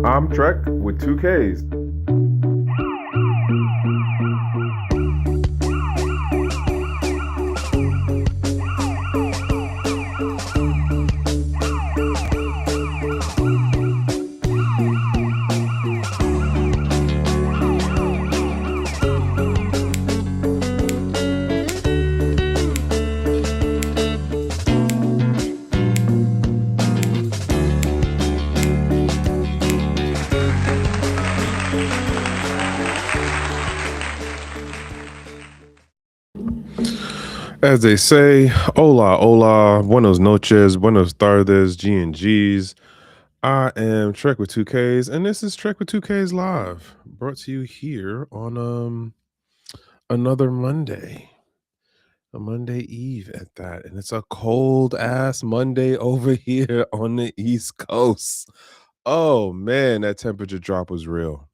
I'm Trek with 2Ks. As they say, hola, hola, buenos noches, buenos tardes, GnGs. I am Trek with 2Ks, and this is Trek with 2Ks Live, brought to you here on another Monday, a Monday Eve at that. And it's a cold ass Monday over here on the East Coast. Oh man, that temperature drop was real.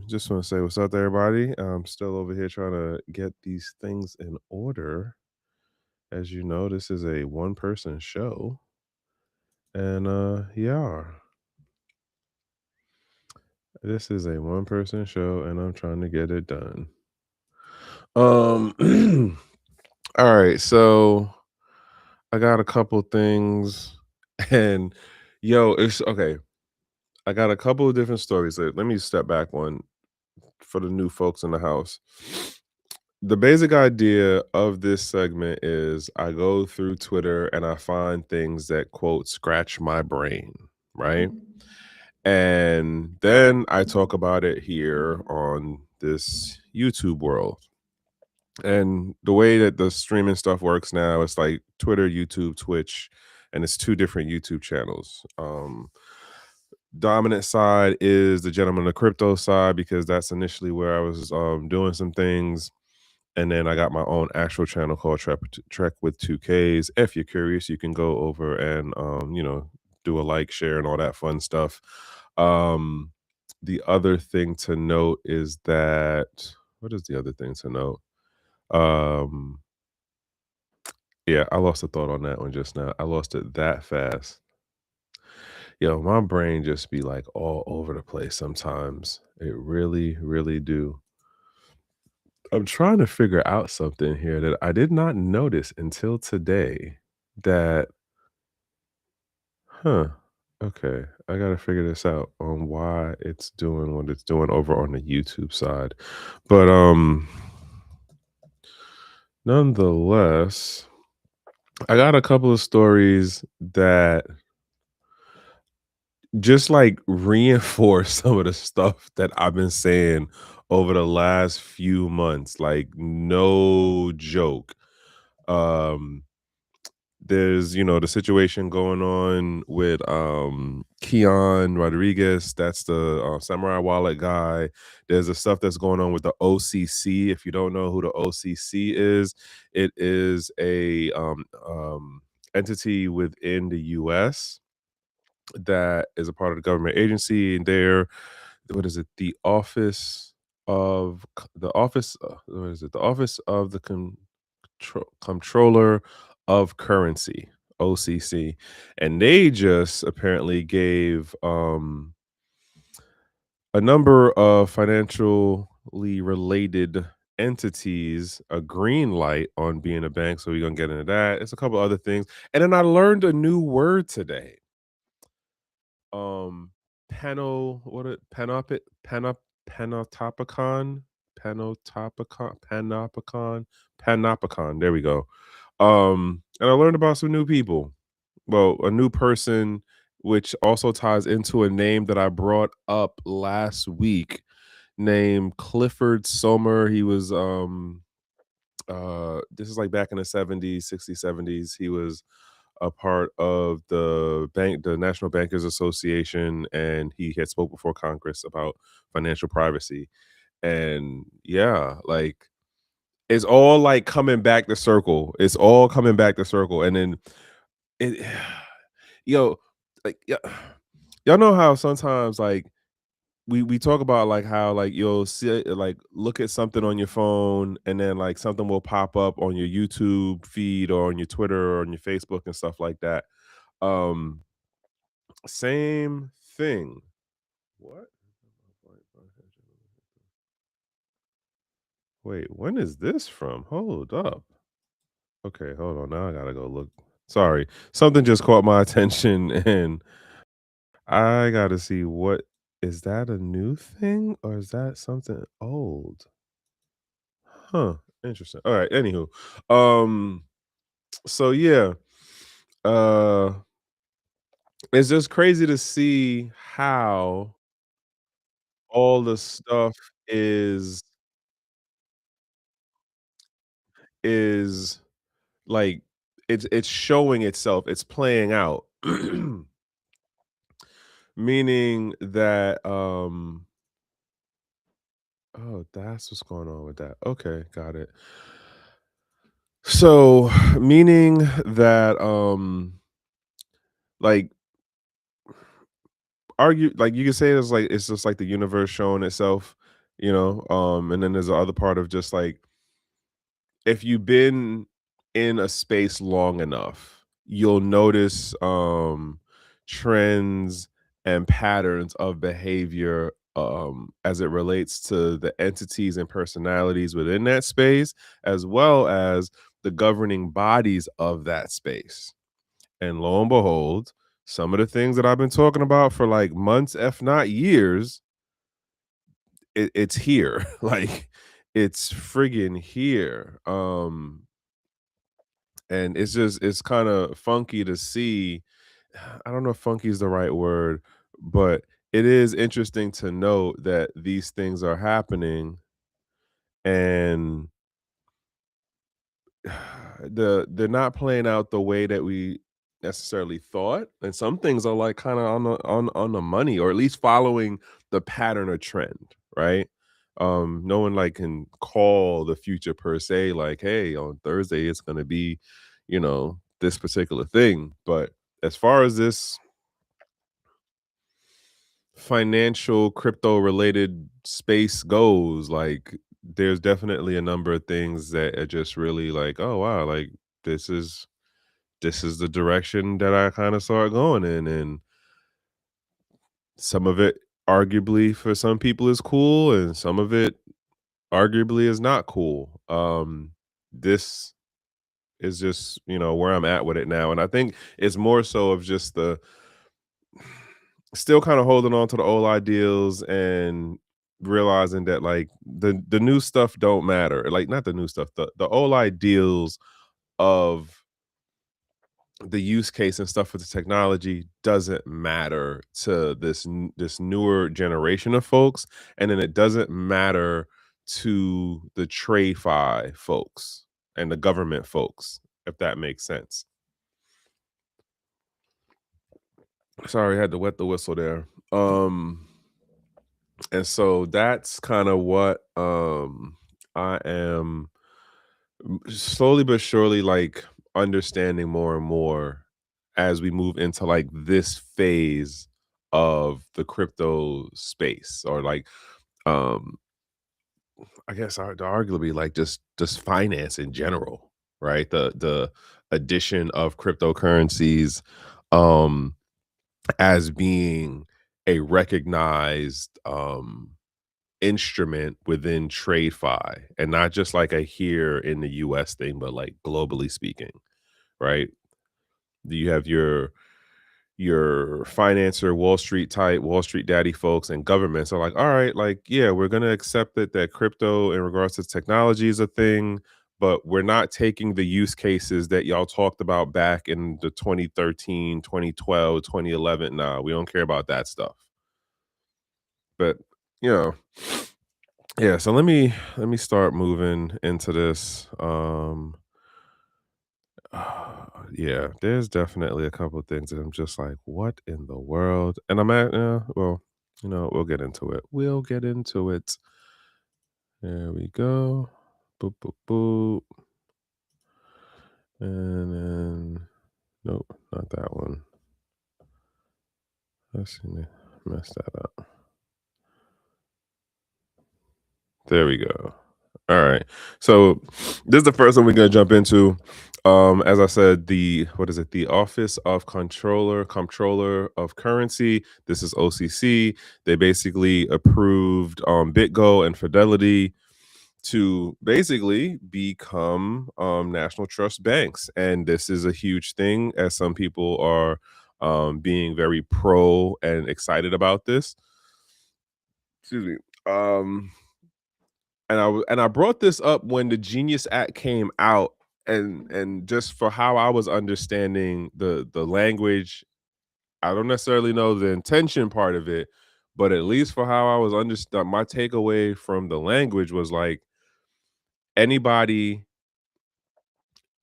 Just want to say what's up to everybody. I'm still over here trying to get these things in order. As you know, this is a one-person show. And yeah, this is a one-person show and I'm trying to get it done. All right, so I got a couple things and it's okay. I got a couple of different stories. Let me step back one for the new folks in the house. The basic idea of this segment is I go through Twitter and I find things that quote scratch my brain, right? And then I talk about it here on this YouTube world. And the way that the streaming stuff works now, it's like Twitter, YouTube, Twitch, and it's two different YouTube channels. Dominant side is the Gentleman of Crypto side because that's initially where I was doing some things. And then I got my own actual channel called Trek with 2Ks. If you're curious, you can go over and do a like, share, and all that fun stuff. The other thing to note is that what is the other thing to note? Yeah, I lost a thought on that one just now. I lost it that fast. My brain just be like all over the place sometimes. It really, really do. I'm trying to figure out something here that I did not notice until today that, huh, okay, I gotta figure this out on why it's doing what it's doing over on the YouTube side. But nonetheless, I got a couple of stories that just like reinforce some of the stuff that I've been saying over the last few months. Like, no joke. Um, there's the situation going on with Keon Rodriguez. That's the Samurai Wallet guy. There's the stuff that's going on with the OCC. If you don't know who the OCC is, it is a entity within the US that is a part of the government agency, and they're what is it? What is it? The Office of the Comptroller of Currency, OCC, and they just apparently gave a number of financially related entities a green light on being a bank. So we're gonna get into that. It's a couple other things, and then I learned a new word today. Pano what it panopit panop panotopicon panopicon. There we go. And I learned about some new people. Well, a new person, which also ties into a name that I brought up last week, named Clifford Sommer. He was this is like back in the 70s, 60s, 70s. He was a part of the National Bankers Association, and he had spoke before Congress about financial privacy. And yeah, like it's all like coming back to circle. It's all coming back to circle. And then it yo, like yeah, y'all know how sometimes like we talk about like how like you'll see like look at something on your phone and then like something will pop up on your YouTube feed or on your Twitter or on your Facebook and stuff like that. Um, Same thing. What? Wait, when is this from? Hold up. Okay, hold on. Now I gotta go look. Sorry, something just caught my attention, and I gotta see what is that a new thing or is that something old? Huh. Interesting. All right. Anywho, um, so yeah, uh, it's just crazy to see how all the stuff is is like it's showing itself. It's playing out, meaning that oh, that's what's going on with that. Okay, got it. So, meaning that like like you could say it's like it's just like the universe showing itself, and then there's the other part of just like if you've been in a space long enough, you'll notice trends and patterns of behavior as it relates to the entities and personalities within that space, as well as the governing bodies of that space. And lo and behold, some of the things that I've been talking about for like months, if not years, it's here. Like it's friggin' here. And it's kind of funky to see. I don't know if funky is the right word, but it is interesting to note that these things are happening and they're not playing out the way that we necessarily thought, and some things are like kind of on the money, or at least following the pattern or trend, right? No one like can call the future per se, like, hey, on Thursday it's going to be, this particular thing. But as far as this financial crypto related space goes, like there's definitely a number of things that are just really like, oh wow, like this is this is the direction that I kind of saw it going in. And some of it arguably for some people is cool and some of it arguably is not cool. This is just, where I'm at with it now. And I think it's more so of just the still kind of holding on to the old ideals and realizing that like the new stuff don't matter. Like not the new stuff, the old ideals of the use case and stuff with the technology doesn't matter to this newer generation of folks, and then it doesn't matter to the trade fi folks and the government folks, if that makes sense. Sorry, I had to wet the whistle there. And so that's kind of what I am slowly but surely like understanding more and more as we move into like this phase of the crypto space, or like um I guess arguably like just finance in general, right? The addition of cryptocurrencies um as being a recognized instrument within TradeFi, and not just like a here in the US thing, but like globally speaking, right? You have your financer, Wall Street type, Wall Street daddy folks, and governments are like, all right, like, yeah, we're gonna accept it that crypto in regards to technology is a thing, but we're not taking the use cases that y'all talked about back in the 2013, 2012, 2011. Nah, we don't care about that stuff. But you know, yeah, so let me start moving into this. Yeah, there's definitely a couple of things that I'm just like, what in the world? And I'm at, well, we'll get into it. We'll get into it. There we go. Boop, boop, boop. And then, nope, not that one. Let's see, mess that up. There we go. All right. So this is the first one we're gonna jump into. As I said, the what is it? The Office of Comptroller of Currency. This is OCC. They basically approved BitGo and Fidelity to basically become national trust banks, and this is a huge thing. As some people are being very pro and excited about this. Excuse me. Um, and I brought this up when the Genius Act came out, and just for how I was understanding the language, I don't necessarily know the intention part of it, but at least for how I was understand my takeaway from the language was like anybody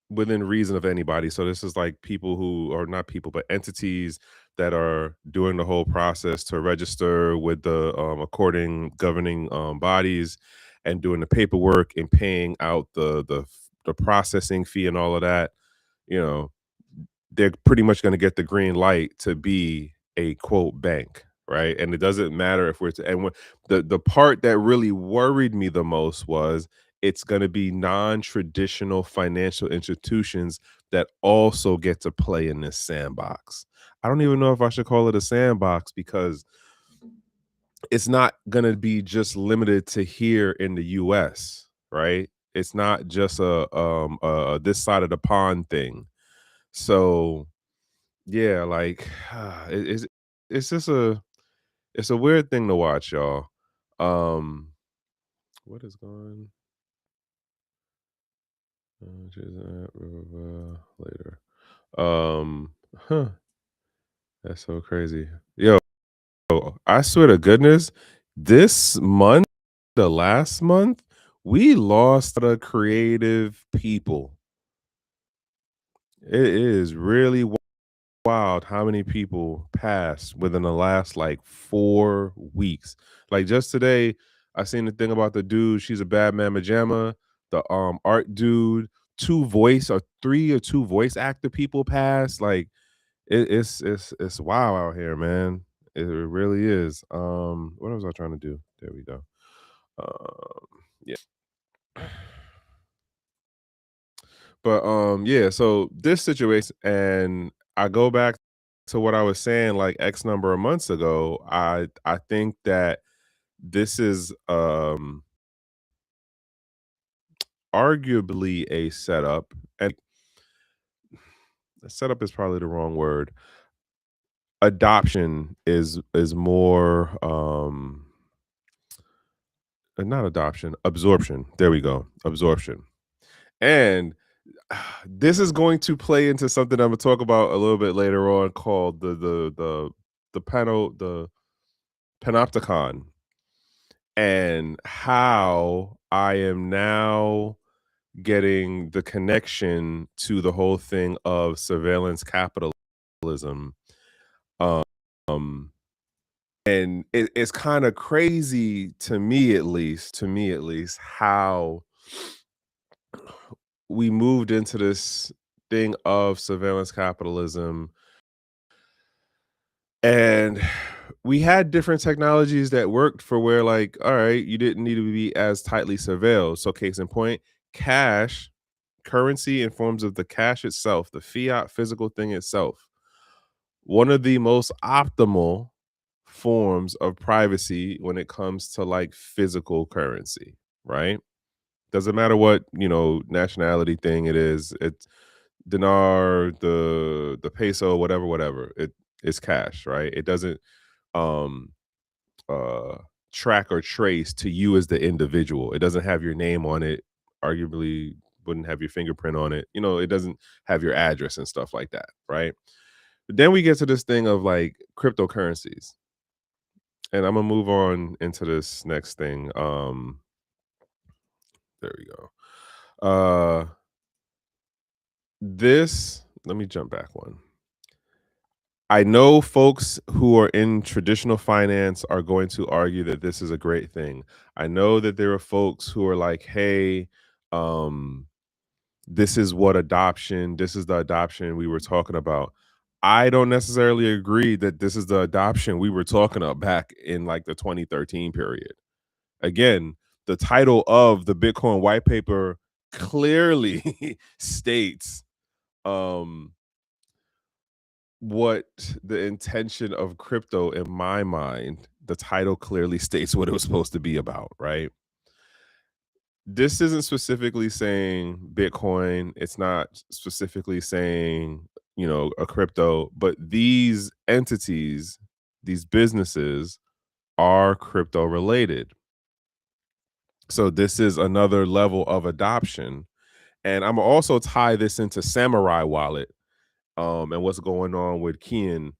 within reason of anybody. So this is like people who are not people, but entities that are doing the whole process to register with the according governing bodies and doing the paperwork and paying out the processing fee and all of that. You know, they're pretty much going to get the green light to be a quote bank, right? And it doesn't matter if we're to, and when, the part that really worried me the most was it's going to be non-traditional financial institutions that also get to play in this sandbox. I don't even know if I should call it a sandbox because it's not going to be just limited to here in the US, right? It's not just a this side of the pond thing. So yeah, like it's just it's a weird thing to watch, y'all. Um, what is going later? Huh, that's so crazy. Yo, I swear to goodness, this month, the last month, we lost the creative people. It is really wild how many people passed within the last like 4 weeks. Like just today, I seen the thing about the dude. She's a bad mamma jamma. The art dude, three or two voice actor people passed. Like it's wild out here, man. It really is. What was I trying to do? There we go. Yeah. But yeah, so this situation, and I go back to what I was saying like X number of months ago. I think that this is arguably a setup, and setup is probably the wrong word. Adoption is more not adoption, absorption. There we go. Absorption. And this is going to play into something I'm gonna talk about a little bit later on called the panopticon, and how I am now getting the connection to the whole thing of surveillance capitalism. Um, and it's kind of crazy to me at least, how we moved into this thing of surveillance capitalism, and we had different technologies that worked for where like, all right, you didn't need to be as tightly surveilled. So case in point, cash, currency in forms of the cash itself, the fiat physical thing itself, one of the most optimal forms of privacy when it comes to like physical currency, right? Doesn't matter what, nationality thing it is. It's dinar, the peso, whatever. It's cash, right? It doesn't um uh track or trace to you as the individual. It doesn't have your name on it. Arguably wouldn't have your fingerprint on it. It doesn't have your address and stuff like that, right? But then we get to this thing of like cryptocurrencies. And I'm gonna move on into this next thing. There we go. This let me jump back one. I know folks who are in traditional finance are going to argue that this is a great thing. I know that there are folks who are like, hey, um, this is the adoption we were talking about. I don't necessarily agree that this is the adoption we were talking about back in like the 2013 period. Again, the title of the Bitcoin white paper clearly states um what the intention of crypto in my mind, the title clearly states what it was supposed to be about, right? This isn't specifically saying Bitcoin. It's not specifically saying, a crypto, but these entities, these businesses are crypto related. So this is another level of adoption. And I'm also tie this into Samurai Wallet, and what's going on with Kian,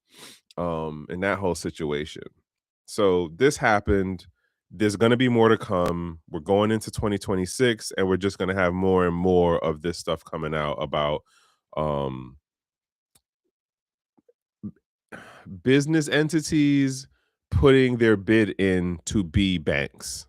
in that whole situation. So this happened. There's going to be more to come. We're going into 2026, and we're just going to have more and more of this stuff coming out about um, business entities putting their bid in to be banks.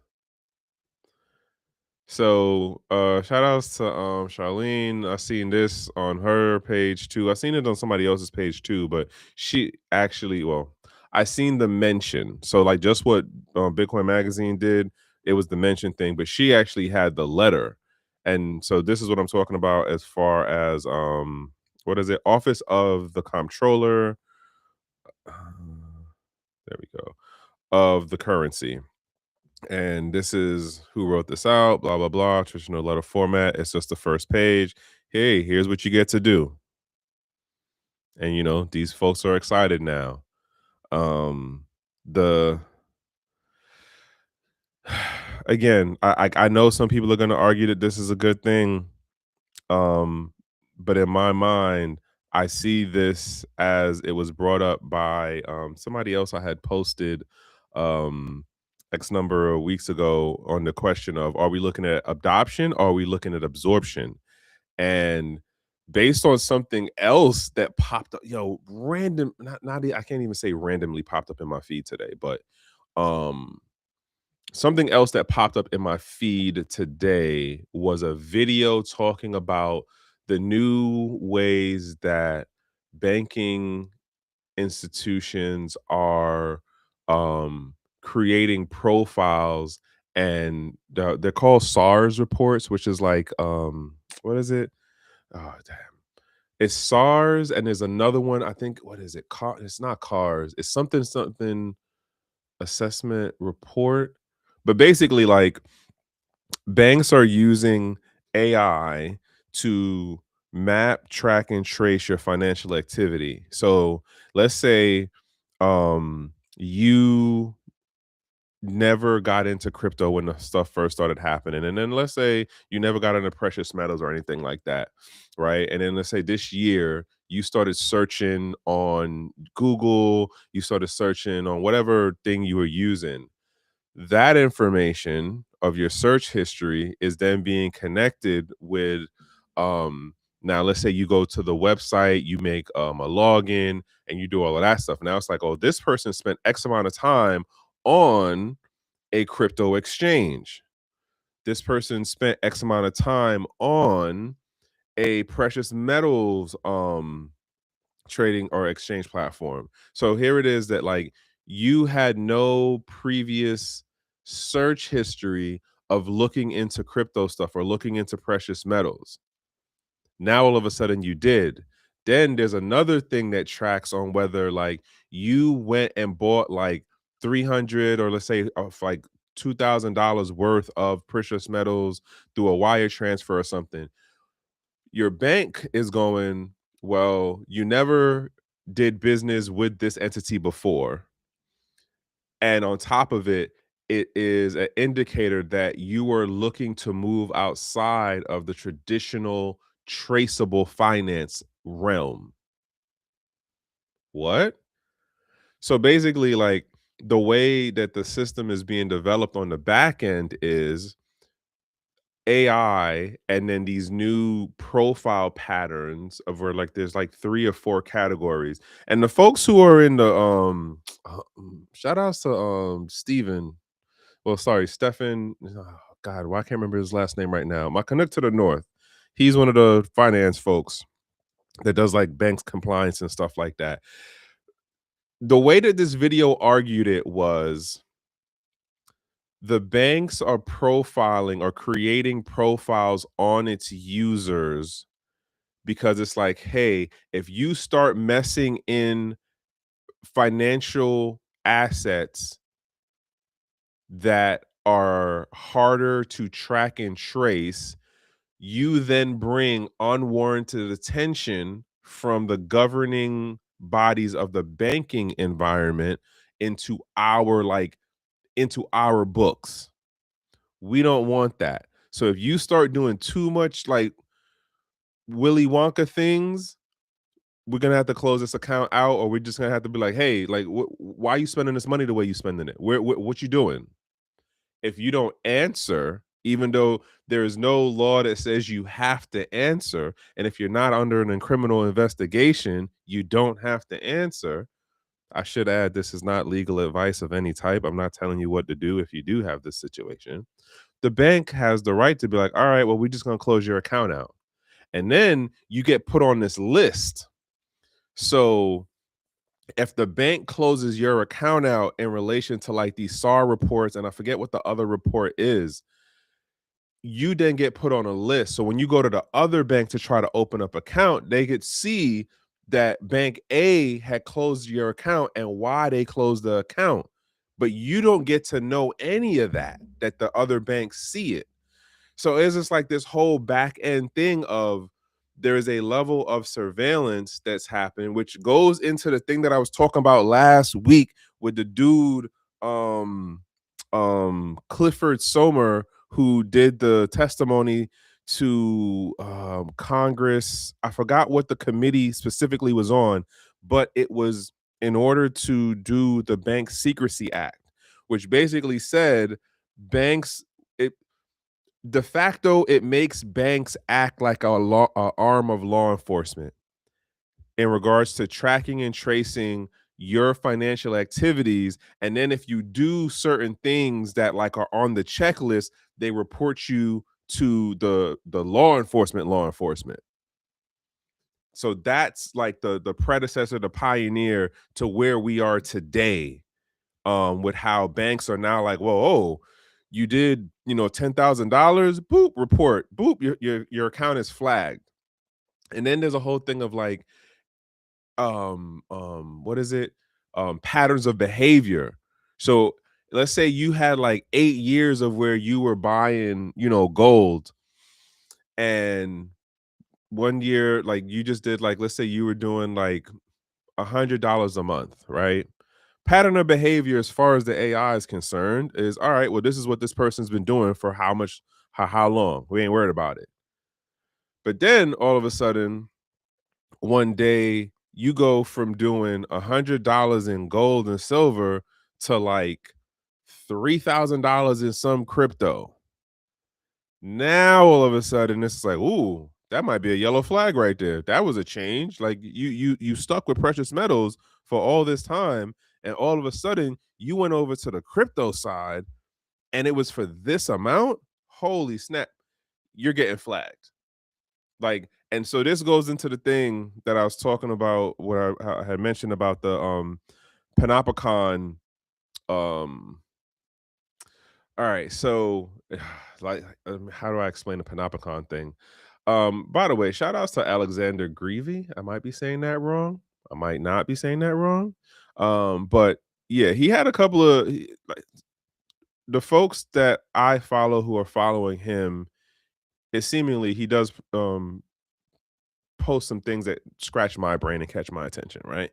So shout outs to Charlene. I seen this on her page too. I seen it on somebody else's page too, but she actually, well, I seen the mention. So like just what Bitcoin Magazine did, it was the mention thing, but she actually had the letter. And so this is what I'm talking about as far as what is it? Office of the Comptroller. uh, there we go. Of the currency. And this is who wrote this out, blah blah blah, traditional letter format. It's just the first page. Hey, here's what you get to do. And these folks are excited now. The Again, I know some people are going to argue that this is a good thing. um but in my mind, I see this as it was brought up by somebody else I had posted um X number of weeks ago on the question of, are we looking at adoption or are we looking at absorption? And based on something else that popped up, random, I can't even say randomly popped up in my feed today, but um something else that popped up in my feed today was a video talking about the new ways that banking institutions are creating profiles, and they're called SARS reports, which is like what is it? Oh damn. It's SARS, and there's another one. I think, what is it? It's not cars. It's something assessment report. But basically, like, banks are using AI to map, track, and trace your financial activity. So let's say you never got into crypto when the stuff first started happening. And then let's say you never got into precious metals or anything like that, right? And then let's say this year you started searching on Google, you started searching on whatever thing you were using. That information of your search history is then being connected with now let's say you go to the website, you make a login, and you do all of that stuff. Now it's like, oh, this person spent X amount of time on a crypto exchange. This person spent X amount of time on a precious metals trading or exchange platform. So here it is that, like, you had no previous search history of looking into crypto stuff or looking into precious metals. Now all of a sudden you did. Then there's another thing that tracks on whether, like, you went and bought like 300, or let's say of like $2,000 worth of precious metals through a wire transfer or something. Your bank is going, well, you never did business with this entity before. And on top of it, it is an indicator that you are looking to move outside of the traditional traceable finance realm. What? So basically, like, the way that the system is being developed on the back end is AI, and then these new profile patterns of where, like, there's like 3 or 4 categories. And the folks who are in the shout outs to Steven. Well, sorry, Stefan. Oh, God, why I can't remember his last name right now. My connect to the north. He's one of the finance folks that does like banks compliance and stuff like that. The way that this video argued it was, the banks are profiling or creating profiles on its users because it's like, hey, if you start messing in financial assets that are harder to track and trace, you then bring unwarranted attention from the governing bodies of the banking environment into our books. We don't want that. So if you start doing too much like Willy Wonka things, we're gonna have to close this account out, or we're just gonna have to be like, hey, like, why are you spending this money the way you spending it? What you doing? If you don't answer, even though there is no law that says you have to answer, and if you're not under an criminal investigation, you don't have to answer. I should add, this is not legal advice of any type. I'm not telling you what to do if you do have this situation. The bank has the right to be like, all right, well, we're just gonna close your account out. And then you get put on this list. So if the bank closes your account out in relation to like these SAR reports, and I forget what the other report is, you then get put on a list. So when you go to the other bank to try to open up account, they could see that bank A had closed your account and why they closed the account. But you don't get to know any of that the other banks see it. So it's just like this whole back end thing of there is a level of surveillance that's happened, which goes into the thing that I was talking about last week with the dude, um, Clifford Somer, who did the testimony to Congress. I forgot what the committee specifically was on, but it was in order to do the Bank Secrecy Act, which basically said banks, it de facto, it makes banks act like a arm of law enforcement in regards to tracking and tracing your financial activities. And then if you do certain things that like are on the checklist, they report you to the law enforcement. So that's like the predecessor, the pioneer to where we are today, with how banks are now like, whoa, oh, you did, $10,000, boop, report, boop, your account is flagged. And then there's a whole thing of like, what is it? Patterns of behavior. So let's say you had like 8 years of where you were buying, gold, and one year, like you just did, like, let's say you were doing like $100 a month, right? Pattern of behavior as far as the AI is concerned is all right, well, this is what this person's been doing for how long. We ain't worried about it. But then all of a sudden, one day you go from doing $100 in gold and silver to like $3,000 in some crypto. Now all of a sudden it's like, ooh, that might be a yellow flag right there. That was a change. Like you stuck with precious metals for all this time, and all of a sudden you went over to the crypto side and it was for this amount. Holy snap. You're getting flagged. Like, and so this goes into the thing that I was talking about, where I had mentioned about the Panopticon. All right, so like, how do I explain the Panopticon thing? By the way, shout outs to Alexander Greavy. I might be saying that wrong. I might not be saying that wrong. But yeah, he had a couple of like, the folks that I follow who are following him. It seemingly he does post some things that scratch my brain and catch my attention, right?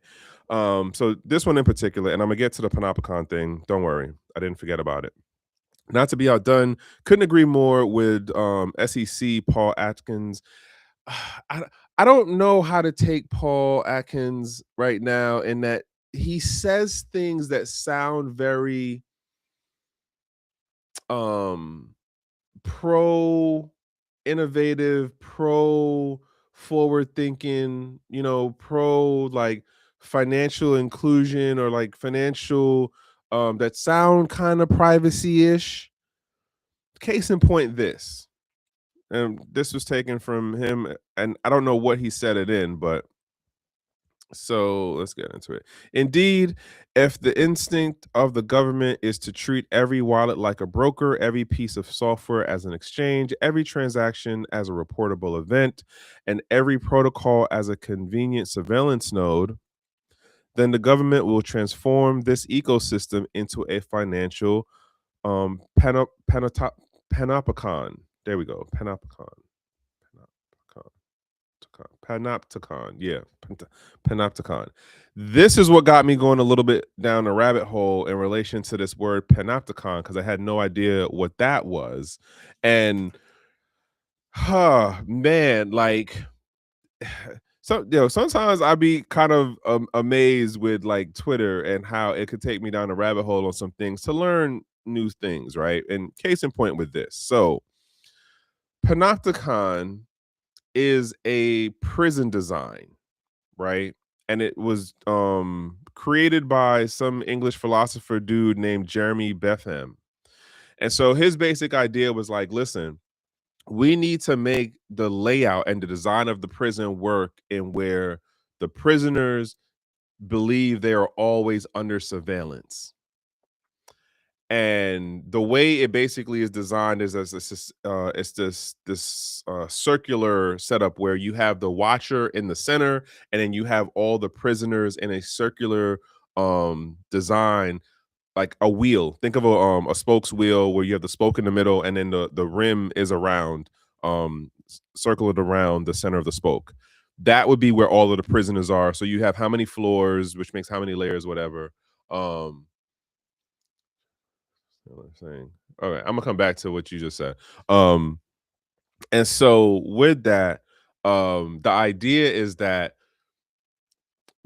So this one in particular, and I'm gonna get to the Panopticon thing. Don't worry, I didn't forget about it. Not to be outdone, couldn't agree more with SEC Paul Atkins. I I don't know how to take Paul Atkins right now, in that he says things that sound very um pro innovative, pro forward thinking, pro like financial inclusion, or like financial that sound kind of privacy-ish. Case in point, this. And this was taken from him, and I don't know what he said it in, but So let's get into it. Indeed, if the instinct of the government is to treat every wallet like a broker, every piece of software as an exchange, every transaction as a reportable event, and every protocol as a convenient surveillance node, then the government will transform this ecosystem into a financial panopticon. There we go. Panopticon. Yeah, panopticon. This is what got me going a little bit down the rabbit hole in relation to this word panopticon because I had no idea what that was. And man, like so sometimes I be kind of amazed with like Twitter and how it could take me down a rabbit hole on some things to learn new things, right? And case in point with this. So panopticon is a prison design, right? And it was created by some English philosopher dude named Jeremy Bentham. And so his basic idea was like, listen, we need to make the layout and the design of the prison work in where the prisoners believe they are always under surveillance. And the way it basically is designed is as it's this circular setup where you have the watcher in the center, and then you have all the prisoners in a circular design, like a wheel. Think of a spokes wheel where you have the spoke in the middle, and then the rim is around, circled around the center of the spoke. That would be where all of the prisoners are. So you have how many floors, which makes how many layers, whatever. Um, what I'm saying. All right, I'm gonna come back to what you just said. Um, and so with that, the idea is that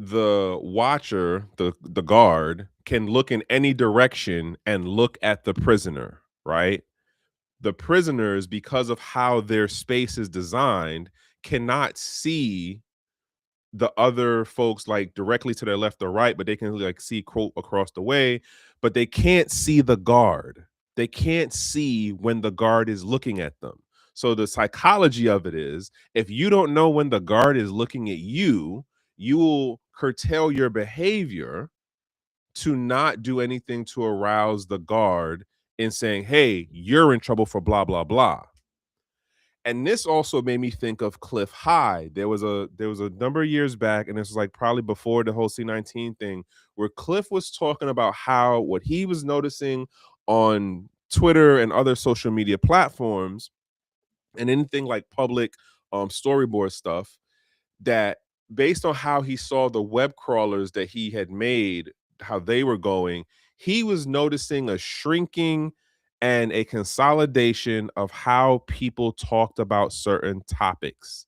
the watcher, the guard, can look in any direction and look at the prisoner, right? The prisoners, because of how their space is designed, cannot see the other folks like directly to their left or right, but they can like see quote across the way, but they can't see the guard. They can't see when the guard is looking at them. So the psychology of it is if you don't know when the guard is looking at you, you will curtail your behavior to not do anything to arouse the guard in saying, hey, you're in trouble for blah, blah, blah. And this also made me think of Cliff High. There was a number of years back, and this was like probably before the whole C19 thing, where Cliff was talking about how what he was noticing on Twitter and other social media platforms and anything like public storyboard stuff, that based on how he saw the web crawlers that he had made, how they were going, he was noticing a shrinking and a consolidation of how people talked about certain topics.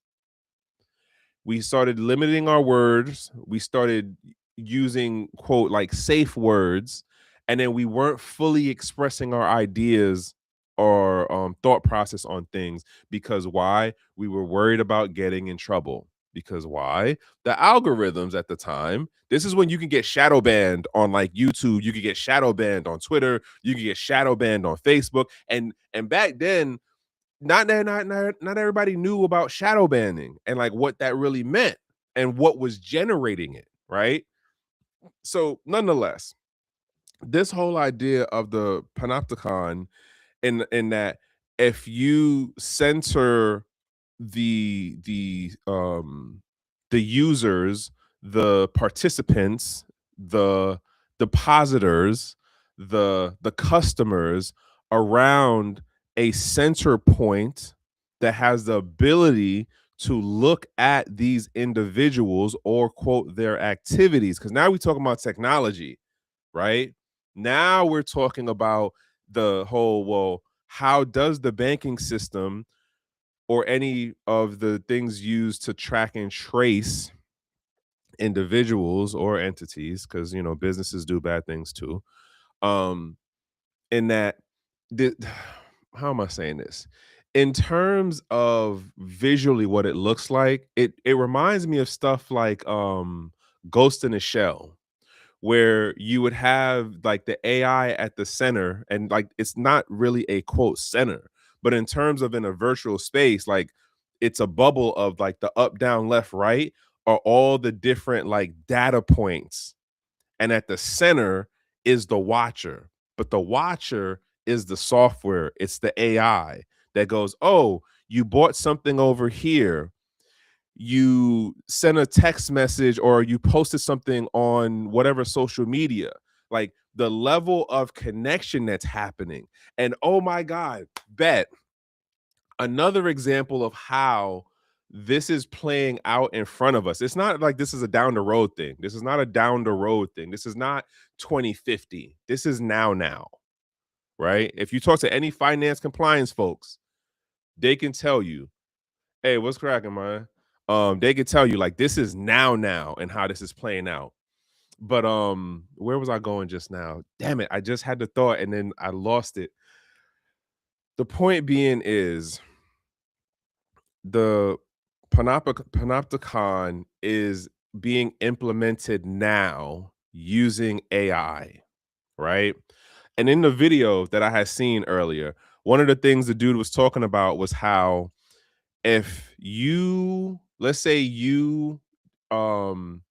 We started limiting our words. We started using quote like safe words, and then we weren't fully expressing our ideas or thought process on things because why? We were worried about getting in trouble. Because why? The algorithms at the time. This is when you can get shadow banned on like YouTube. You could get shadow banned on Twitter. You could get shadow banned on Facebook. And back then, not everybody knew about shadow banning and like what that really meant and what was generating it, right? So nonetheless, this whole idea of the panopticon in that if you center the users, the participants, the depositors, the customers around a center point that has the ability to look at these individuals or quote their activities, because now we're talking about technology, right? Now we're talking about the whole, well, how does the banking system or any of the things used to track and trace individuals or entities, because businesses do bad things too, um in that the, how am I saying this, in terms of visually what it looks like, it reminds me of stuff like Ghost in a Shell, where you would have like the AI at the center, and like it's not really a quote center, but in terms of in a virtual space, like it's a bubble of like the up, down, left, right. are all the different like data points, and at the center is the watcher. But the watcher is the software, it's the AI that goes, oh, you bought something over here, you sent a text message, or you posted something on whatever social media, like the level of connection that's happening. And oh my God, bet another example of how this is playing out in front of us. It's not like this is a down the road thing. This is not a down the road thing. This is not 2050. This is now, right? If you talk to any finance compliance folks, they can tell you, hey, what's cracking, man? They can tell you like this is now and how this is playing out. But where was I going just now? Damn it, I just had the thought and then I lost it. The point being is the panopticon is being implemented now using AI, right? And in the video that I had seen earlier, one of the things the dude was talking about was how if you, let's say you, um,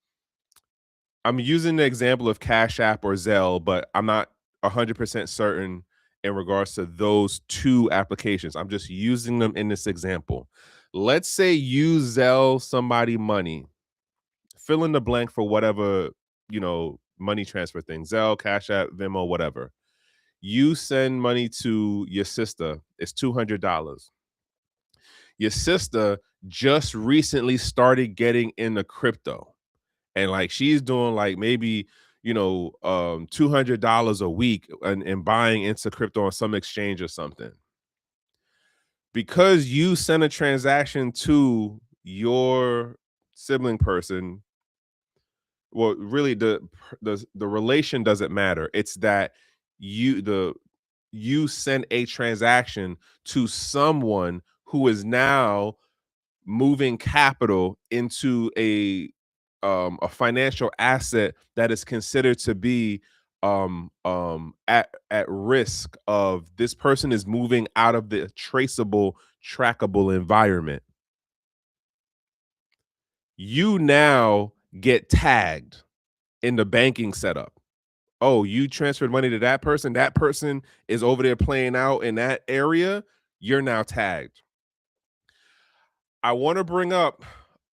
I'm using the example of Cash App or Zelle, but I'm not 100% certain in regards to those two applications. I'm just using them in this example. Let's say you Zelle somebody money, fill in the blank for whatever, money transfer thing, Zelle, Cash App, Venmo, whatever. You send money to your sister, it's $200. Your sister just recently started getting into crypto, and like she's doing like maybe $200 a week and buying into crypto on some exchange or something. Because you send a transaction to your sibling person, well, really the relation doesn't matter. It's that you send a transaction to someone who is now moving capital into a financial asset that is considered to be at risk of this person is moving out of the traceable, trackable environment. You now get tagged in the banking setup. Oh, you transferred money to that person. That person is over there playing out in that area. You're now tagged. I want to bring up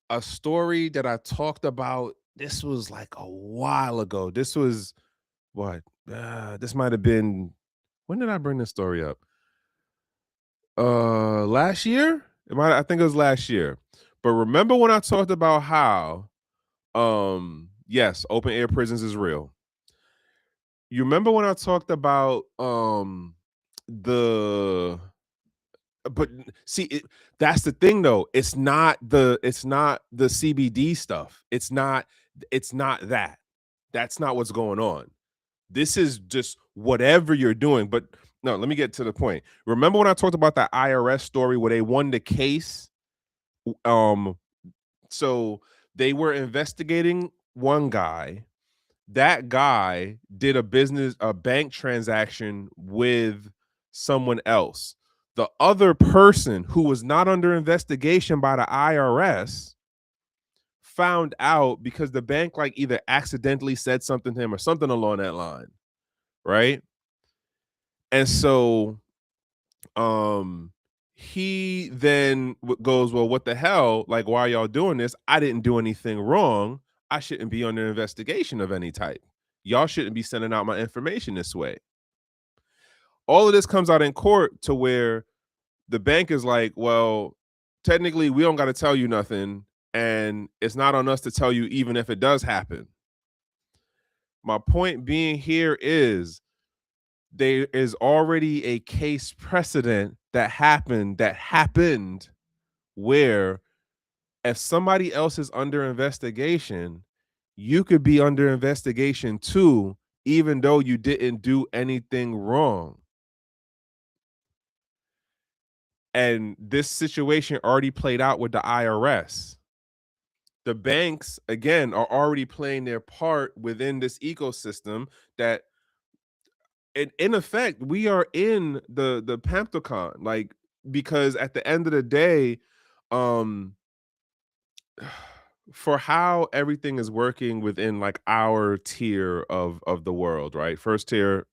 a story that I talked about. This was like a while ago. This was what? This might have been, when did I bring this story up? Last year? I think it was last year. But remember when I talked about how yes, open air prisons is real. You remember when I talked about the but see that's the thing though. It's not the CBD stuff. It's not that. That's not what's going on. This is just whatever you're doing. But no, let me get to the point. Remember when I talked about that IRS story where they won the case? Um, so they were investigating one guy. That guy did a bank transaction with someone else. The other person who was not under investigation by the IRS found out because the bank like either accidentally said something to him or something along that line, right? And so he then goes, well, what the hell, like, why are y'all doing this? I didn't do anything wrong. I shouldn't be under investigation of any type. Y'all shouldn't be sending out my information this way. All of this comes out in court to where the bank is like, well, technically we don't got to tell you nothing, and it's not on us to tell you even if it does happen. My point being here is there is already a case precedent that happened where if somebody else is under investigation, you could be under investigation too, even though you didn't do anything wrong. And this situation already played out with the IRS. The banks, again, are already playing their part within this ecosystem that in effect, we are in the Panopticon, like, because at the end of the day, um, for how everything is working within like our tier of the world, right? First tier,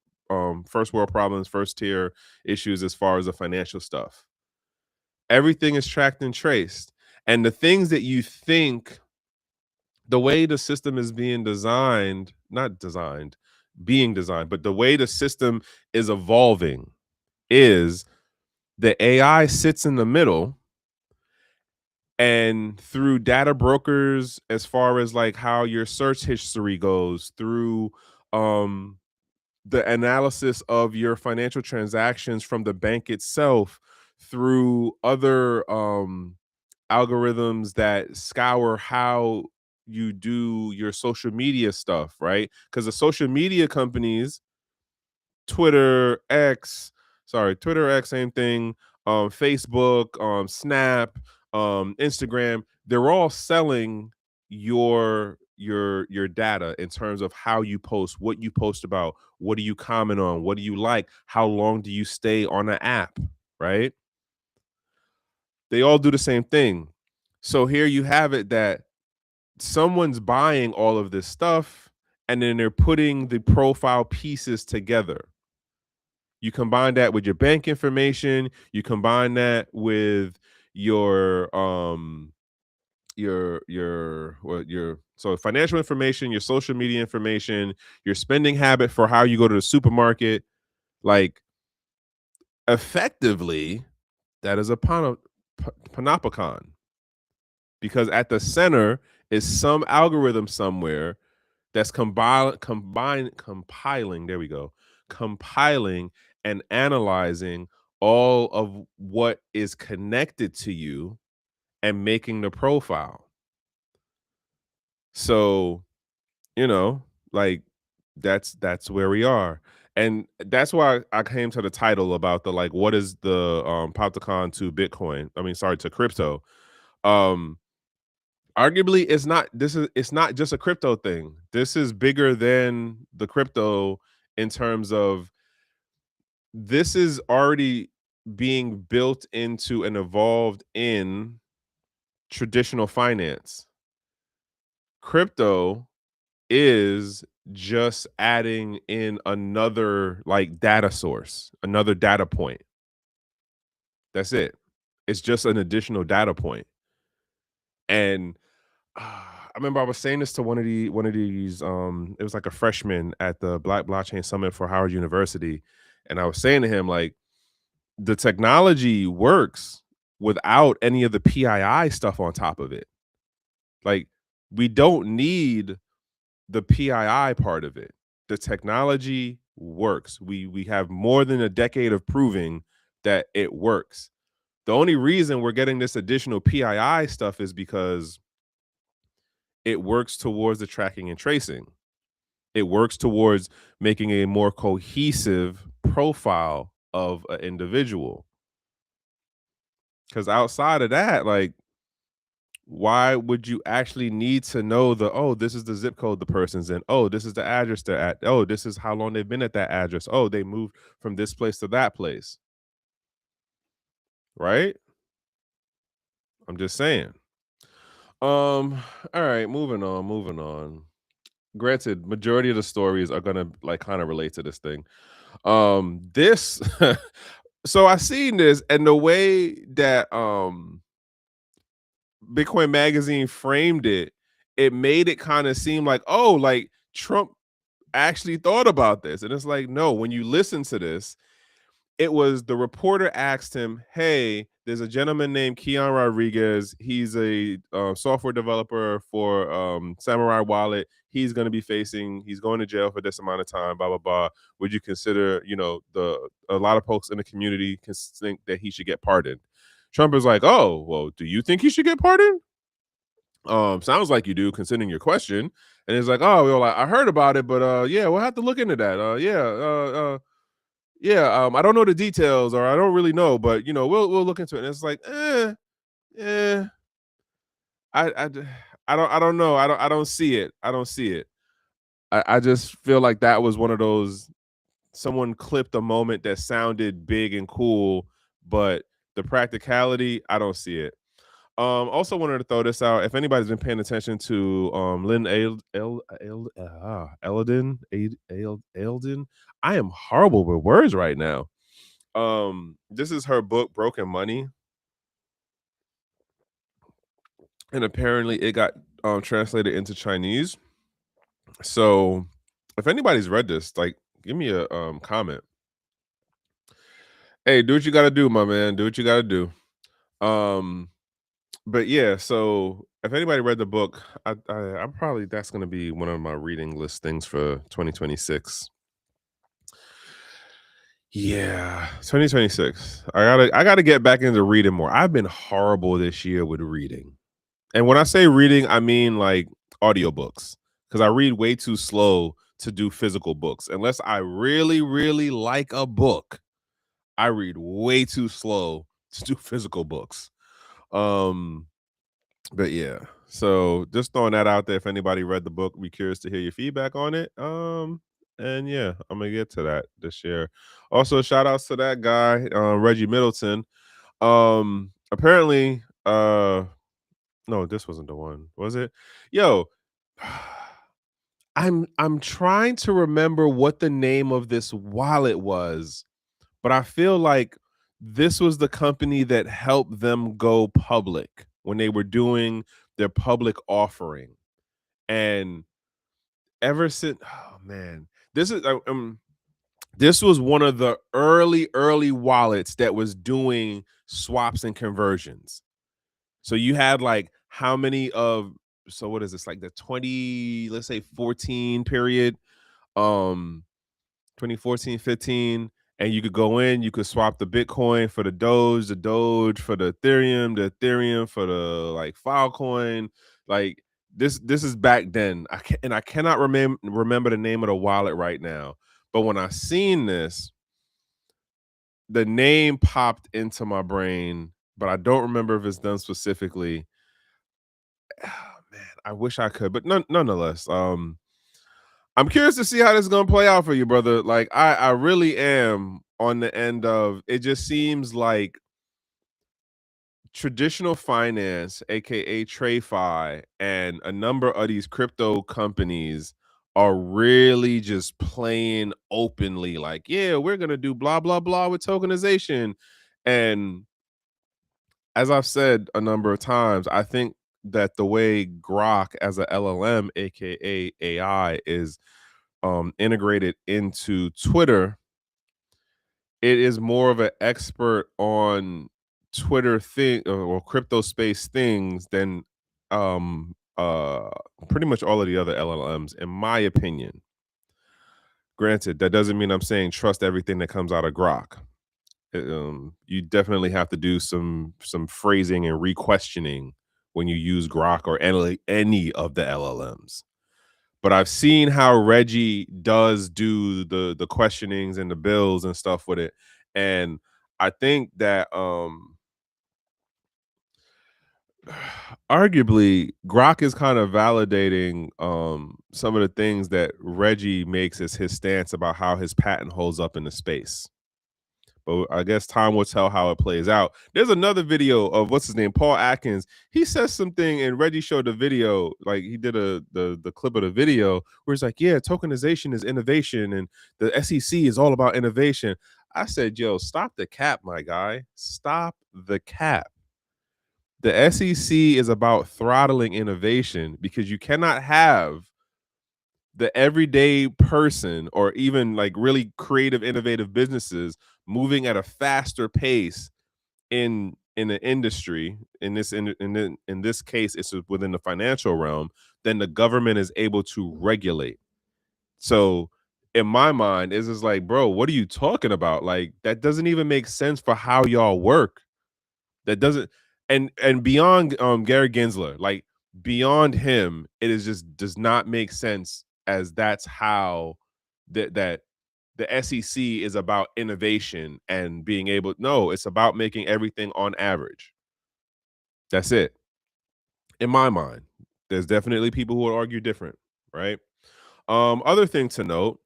first world problems, first tier issues as far as the financial stuff. Everything is tracked and traced. And the things that you think, the way the system is being designed, not designed, being designed, but the way the system is evolving is the AI sits in the middle, and through data brokers, as far as like how your search history goes, through um the analysis of your financial transactions from the bank itself, through other algorithms that scour how you do your social media stuff, right? Because the social media companies, Twitter, X, Twitter, X, same thing, Facebook, Snap, Instagram, they're all selling your data in terms of how you post, what you post about, what do you comment on, what do you like, how long do you stay on an app, right? They all do the same thing. So here you have it that someone's buying all of this stuff and then they're putting the profile pieces together. You combine that with your bank information, you combine that with your your so financial information, your social media information, your spending habit for how you go to the supermarket, like effectively that is a panopticon, because at the center is some algorithm somewhere that's compiling, there we go, compiling and analyzing all of what is connected to you and making the profile. So, you know, like that's where we are. And that's why I came to the title about the like what is the Popticon to Bitcoin? I mean, sorry, to crypto. Um Arguably it's not just a crypto thing. This is bigger than the crypto in terms of this is already being built into and evolved in traditional finance. Crypto is just adding in another like data source, another data point. That's it. It's just an additional data point. And I remember I was saying this to one of these it was like a freshman at the Black Blockchain Summit for Howard University, and I was saying to him like the technology works without any of the PII stuff on top of it. Like we don't need the PII part of it. The technology works. We have more than a decade of proving that it works. The only reason we're getting this additional PII stuff is because it works towards the tracking and tracing. It works towards making a more cohesive profile of an individual. Because outside of that, like, why would you actually need to know the, oh, this is the zip code the person's in, oh, this is the address they're at, oh, this is how long they've been at that address, oh, they moved from this place to that place, right? I'm just saying. All right, moving on. Granted, majority of the stories are gonna like kind of relate to this thing. This so I seen this, and the way that Bitcoin Magazine framed it, it made it kind of seem like, oh, like Trump actually thought about this. And it's like, no, when you listen to this, it was the reporter asked him, hey, there's a gentleman named Keon Rodriguez. He's a software developer for Samurai Wallet. He's going to be he's going to jail for this amount of time, blah, blah, blah. Would you consider, a lot of folks in the community can think that he should get pardoned? Trump is like, oh, well, do you think he should get pardoned? Sounds like you do, considering your question. And it's like, oh, well, I heard about it, but yeah, we'll have to look into that. I don't know the details, or I don't really know, but we'll look into it. And it's like, eh, I, I, d- I don't know. I don't see it. I don't see it. I just feel like that was one of those, someone clipped a moment that sounded big and cool, but the practicality, I don't see it. Also wanted to throw this out. If anybody's been paying attention to Lynn Ailden, I am horrible with words right now. This is her book, Broken Money, and apparently it got translated into Chinese. So if anybody's read this, like, give me a comment. Hey, do what you gotta do, my man. Do what you gotta do. Um, but yeah, so if anybody read the book, I'm probably that's gonna be one of my reading list things for 2026. Yeah, 2026. I gotta get back into reading more. I've been horrible this year with reading. And when I say reading, I mean like audiobooks. Because I read way too slow to do physical books. Unless I really, really like a book, I read way too slow to do physical books. Um, but yeah. So just throwing that out there. If anybody read the book, be curious to hear your feedback on it. And yeah, I'm gonna get to that this year. Also, shout outs to that guy, Reggie Middleton. Apparently, no, this wasn't the one, was it? Yo, I'm trying to remember what the name of this wallet was, but I feel like this was the company that helped them go public when they were doing their public offering. And ever since, oh man, this is this was one of the early wallets that was doing swaps and conversions. So you had like how many of so what is this like the 20, let's say 14 period, um 2014, 15, and you could go in, you could swap the Bitcoin for the Doge for the Ethereum for the like Filecoin. Like this is back then. I cannot remember the name of the wallet right now. But when I seen this, the name popped into my brain, but I don't remember if it's done specifically. Oh, man, I wish I could, but nonetheless, I'm curious to see how this is gonna play out for you, brother. Like, I really am on the end of it. Just seems like traditional finance, aka TradeFi, and a number of these crypto companies are really just playing openly. Like, yeah, we're gonna do blah blah blah with tokenization, and as I've said a number of times, I think that the way Grok as a LLM, aka AI, is integrated into Twitter, it is more of an expert on Twitter thing or crypto space things than um uh pretty much all of the other LLMs, in my opinion. Granted, that doesn't mean I'm saying trust everything that comes out of Grok. You definitely have to do some phrasing and re-questioning when you use Grok or any of the LLMs. But I've seen how Reggie does do the questionings and the bills and stuff with it, and I think that arguably Grok is kind of validating some of the things that Reggie makes as his stance about how his patent holds up in the space. But I guess time will tell how it plays out. There's another video of what's his name, Paul Atkins. He says something, and Reggie showed the video. Like he did the clip of the video where he's like, "Yeah, tokenization is innovation, and the SEC is all about innovation." I said, "Yo, stop the cap, my guy. Stop the cap. The SEC is about throttling innovation because you cannot have the everyday person or even like really creative innovative businesses moving at a faster pace in the industry in this case it's within the financial realm than the government is able to regulate. So in my mind it's just like, bro, what are you talking about? Like that doesn't even make sense for how y'all work. That doesn't, and beyond Gary Gensler, like beyond him, it is just does not make sense as that's how that the SEC is about innovation and being able, no, it's about making everything on average. That's it. In my mind. There's definitely people who would argue different, right? Other thing to note,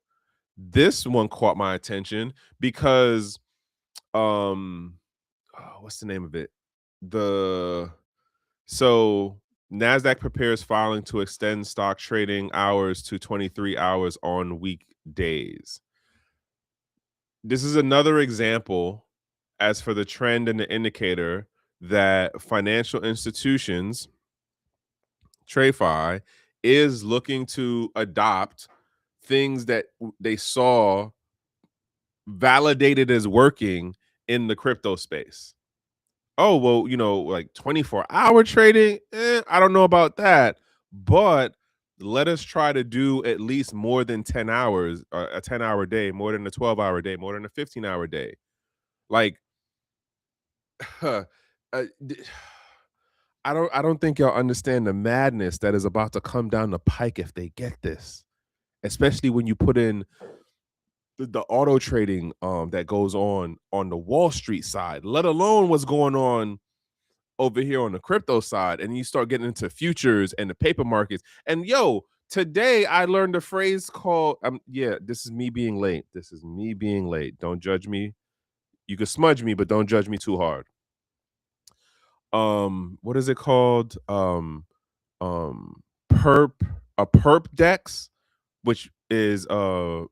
this one caught my attention because what's the name of it? The So NASDAQ prepares filing to extend stock trading hours to 23 hours on weekdays. This is another example, as for the trend and the indicator, that financial institutions, TradeFi, is looking to adopt things that they saw validated as working in the crypto space. Oh, well, like 24-hour trading, I don't know about that, but let us try to do at least more than 10 hours, a 10-hour day, more than a 12-hour day, more than a 15-hour day. Like, uh, d- I don't think y'all understand the madness that is about to come down the pike if they get this, especially when you put in the auto trading that goes on the Wall Street side, let alone what's going on over here on the crypto side, and you start getting into futures and the paper markets. And yo, today I learned a phrase called yeah, this is me being late. This is me being late. Don't judge me. You can smudge me, but don't judge me too hard. What is it called? Um perp a perp dex, which is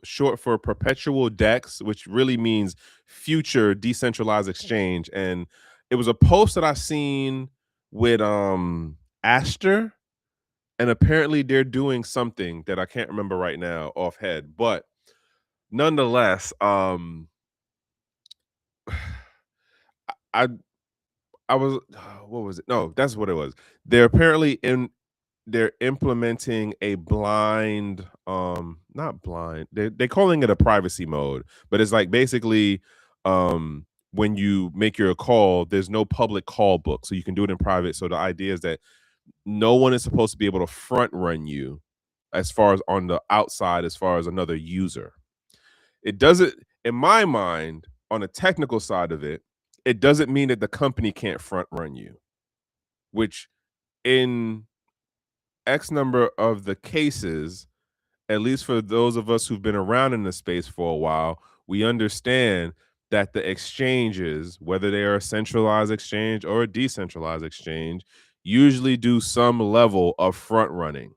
short for perpetual dex, which really means future decentralized exchange. And it was a post that I seen with Aster, and apparently they're doing something that I can't remember right now off head, but nonetheless, I I was what was it? No, that's what it was. They're apparently they're implementing a blind, not blind, they're calling it a privacy mode, but it's like basically, when you make your call, there's no public call book, so you can do it in private. So the idea is that no one is supposed to be able to front run you as far as on the outside, as far as another user. It doesn't, in my mind, on the technical side of it, it doesn't mean that the company can't front run you, which in X number of the cases, at least for those of us who've been around in the space for a while, we understand that the exchanges, whether they are a centralized exchange or a decentralized exchange, usually do some level of front running.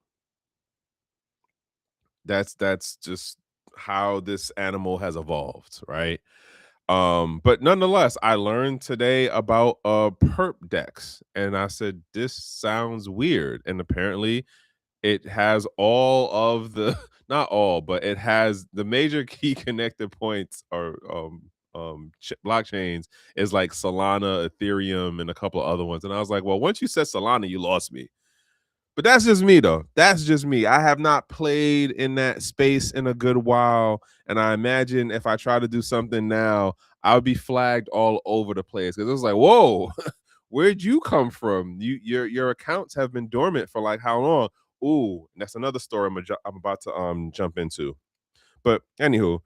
That's just how this animal has evolved, right? But nonetheless, I learned today about perp dex, and I said this sounds weird, and apparently it has all of the not all, but it has the major key connected points, or blockchains, is like Solana, Ethereum, and a couple of other ones. And I was like, well, once you said Solana, you lost me. But that's just me, though. That's just me. I have not played in that space in a good while, and I imagine if I try to do something now, I would be flagged all over the place, because it was like, whoa, where'd you come from? Your accounts have been dormant for like how long? Ooh, that's another story I'm about to jump into. But anywho,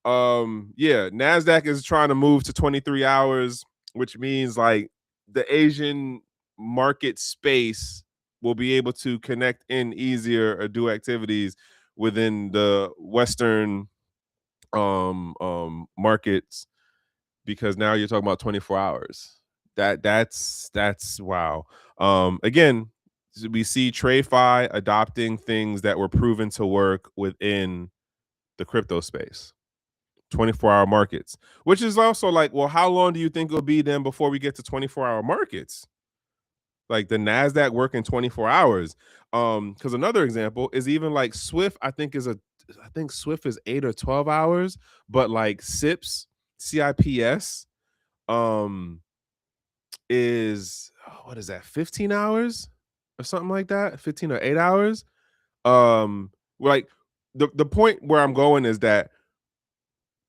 yeah, Nasdaq is trying to move to 23 hours, which means like the Asian market space will be able to connect in easier or do activities within the Western markets, because now you're talking about 24 hours. That's wow. Again, we see TradeFi adopting things that were proven to work within the crypto space. 24-hour markets, which is also like, well, how long do you think it'll be then before we get to 24-hour markets? Like the NASDAQ working 24 hours. Because another example is even like Swift, I think Swift is 8 or 12 hours, but like CIPS, um, is what is that, 15 hours or something like that? 15 or 8 hours. Like the point where I'm going is that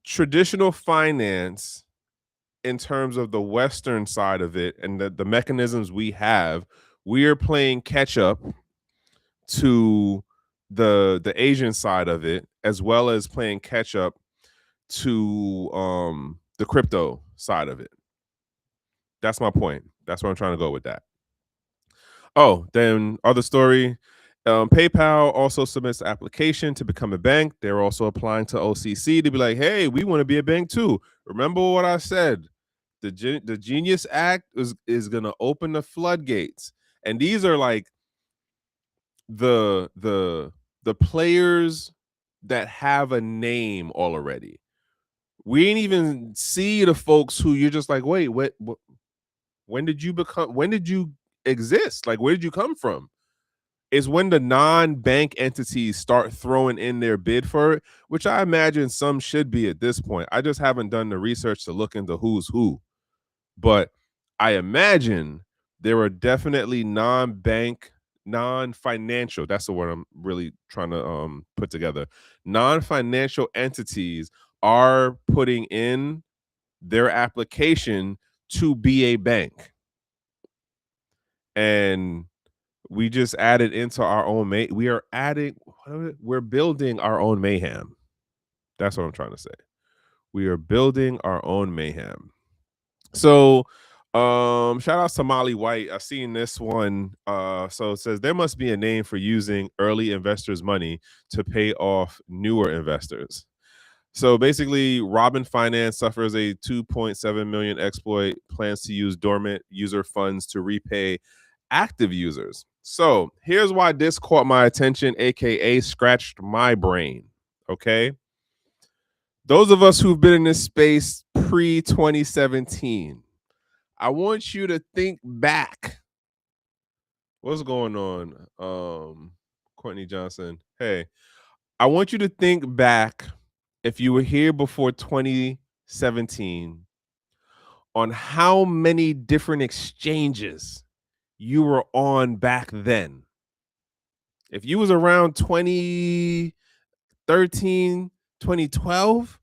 traditional finance, in terms of the Western side of it and the mechanisms we have, we are playing catch up to the Asian side of it, as well as playing catch up to the crypto side of it. That's my point. That's where I'm trying to go with that. Oh, then other story. PayPal also submits an application to become a bank. They're also applying to OCC to be like, hey, we want to be a bank too. Remember what I said? The Genius Act is going to open the floodgates. And these are like the the the players that have a name already. We ain't even see the folks who you're just like, wait, what when did you become, when did you exist? Like, where did you come from? Is when the non-bank entities start throwing in their bid for it, which I imagine some should be at this point. I just haven't done the research to look into who's who. But I imagine there are definitely non-bank, non-financial, that's the word I'm really trying to put together. Non-financial entities are putting in their application to be a bank. And we just added into our own we are adding, we're building our own mayhem. That's what I'm trying to say. We are building our own mayhem. So shout out to Molly White. I seen this one. So it says there must be a name for using early investors' money to pay off newer investors. So basically, Robin Finance suffers a 2.7 million exploit, plans to use dormant user funds to repay active users. So here's why this caught my attention, aka scratched my brain. Okay. Those of us who've been in this space pre 2017, I want you to think back. What's going on? Courtney Johnson. Hey, I want you to think back, if you were here before 2017, on how many different exchanges you were on back then. If you was around 2013, 2012,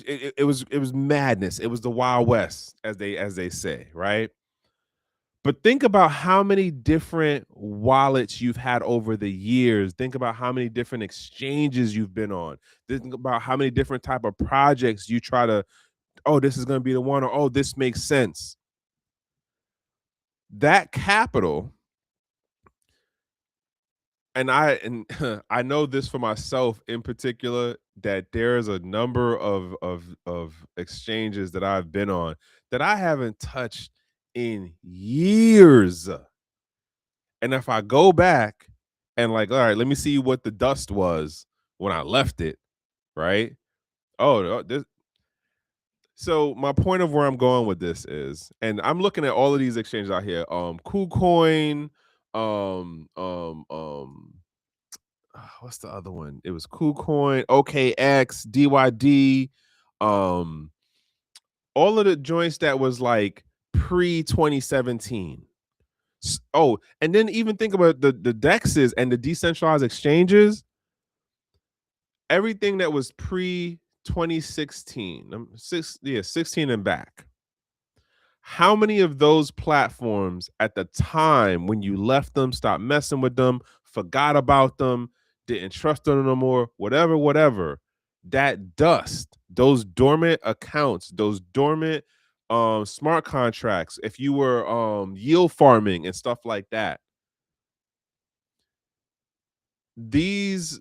it was madness. It was the Wild West, as they say, right? But think about how many different wallets you've had over the years. Think about how many different exchanges you've been on. Think about how many different type of projects you try to, oh, this is going to be the one, or oh, this makes sense. That capital, and I know this for myself in particular, that there's a number of exchanges that I've been on that I haven't touched in years. And if I go back and like, all right, let me see what the dust was when I left it, right? This. So my point of where I'm going with this is, and I'm looking at all of these exchanges out here, KuCoin, what's the other one? It was KuCoin, OKX, DYD, all of the joints that was like pre 2017. Oh, and then even think about the DEXs and the decentralized exchanges. Everything that was pre 2016, 16 and back. How many of those platforms at the time when you left them, stopped messing with them, forgot about them, didn't trust them no more, whatever, that dust, those dormant accounts, those dormant smart contracts, if you were yield farming and stuff like that, these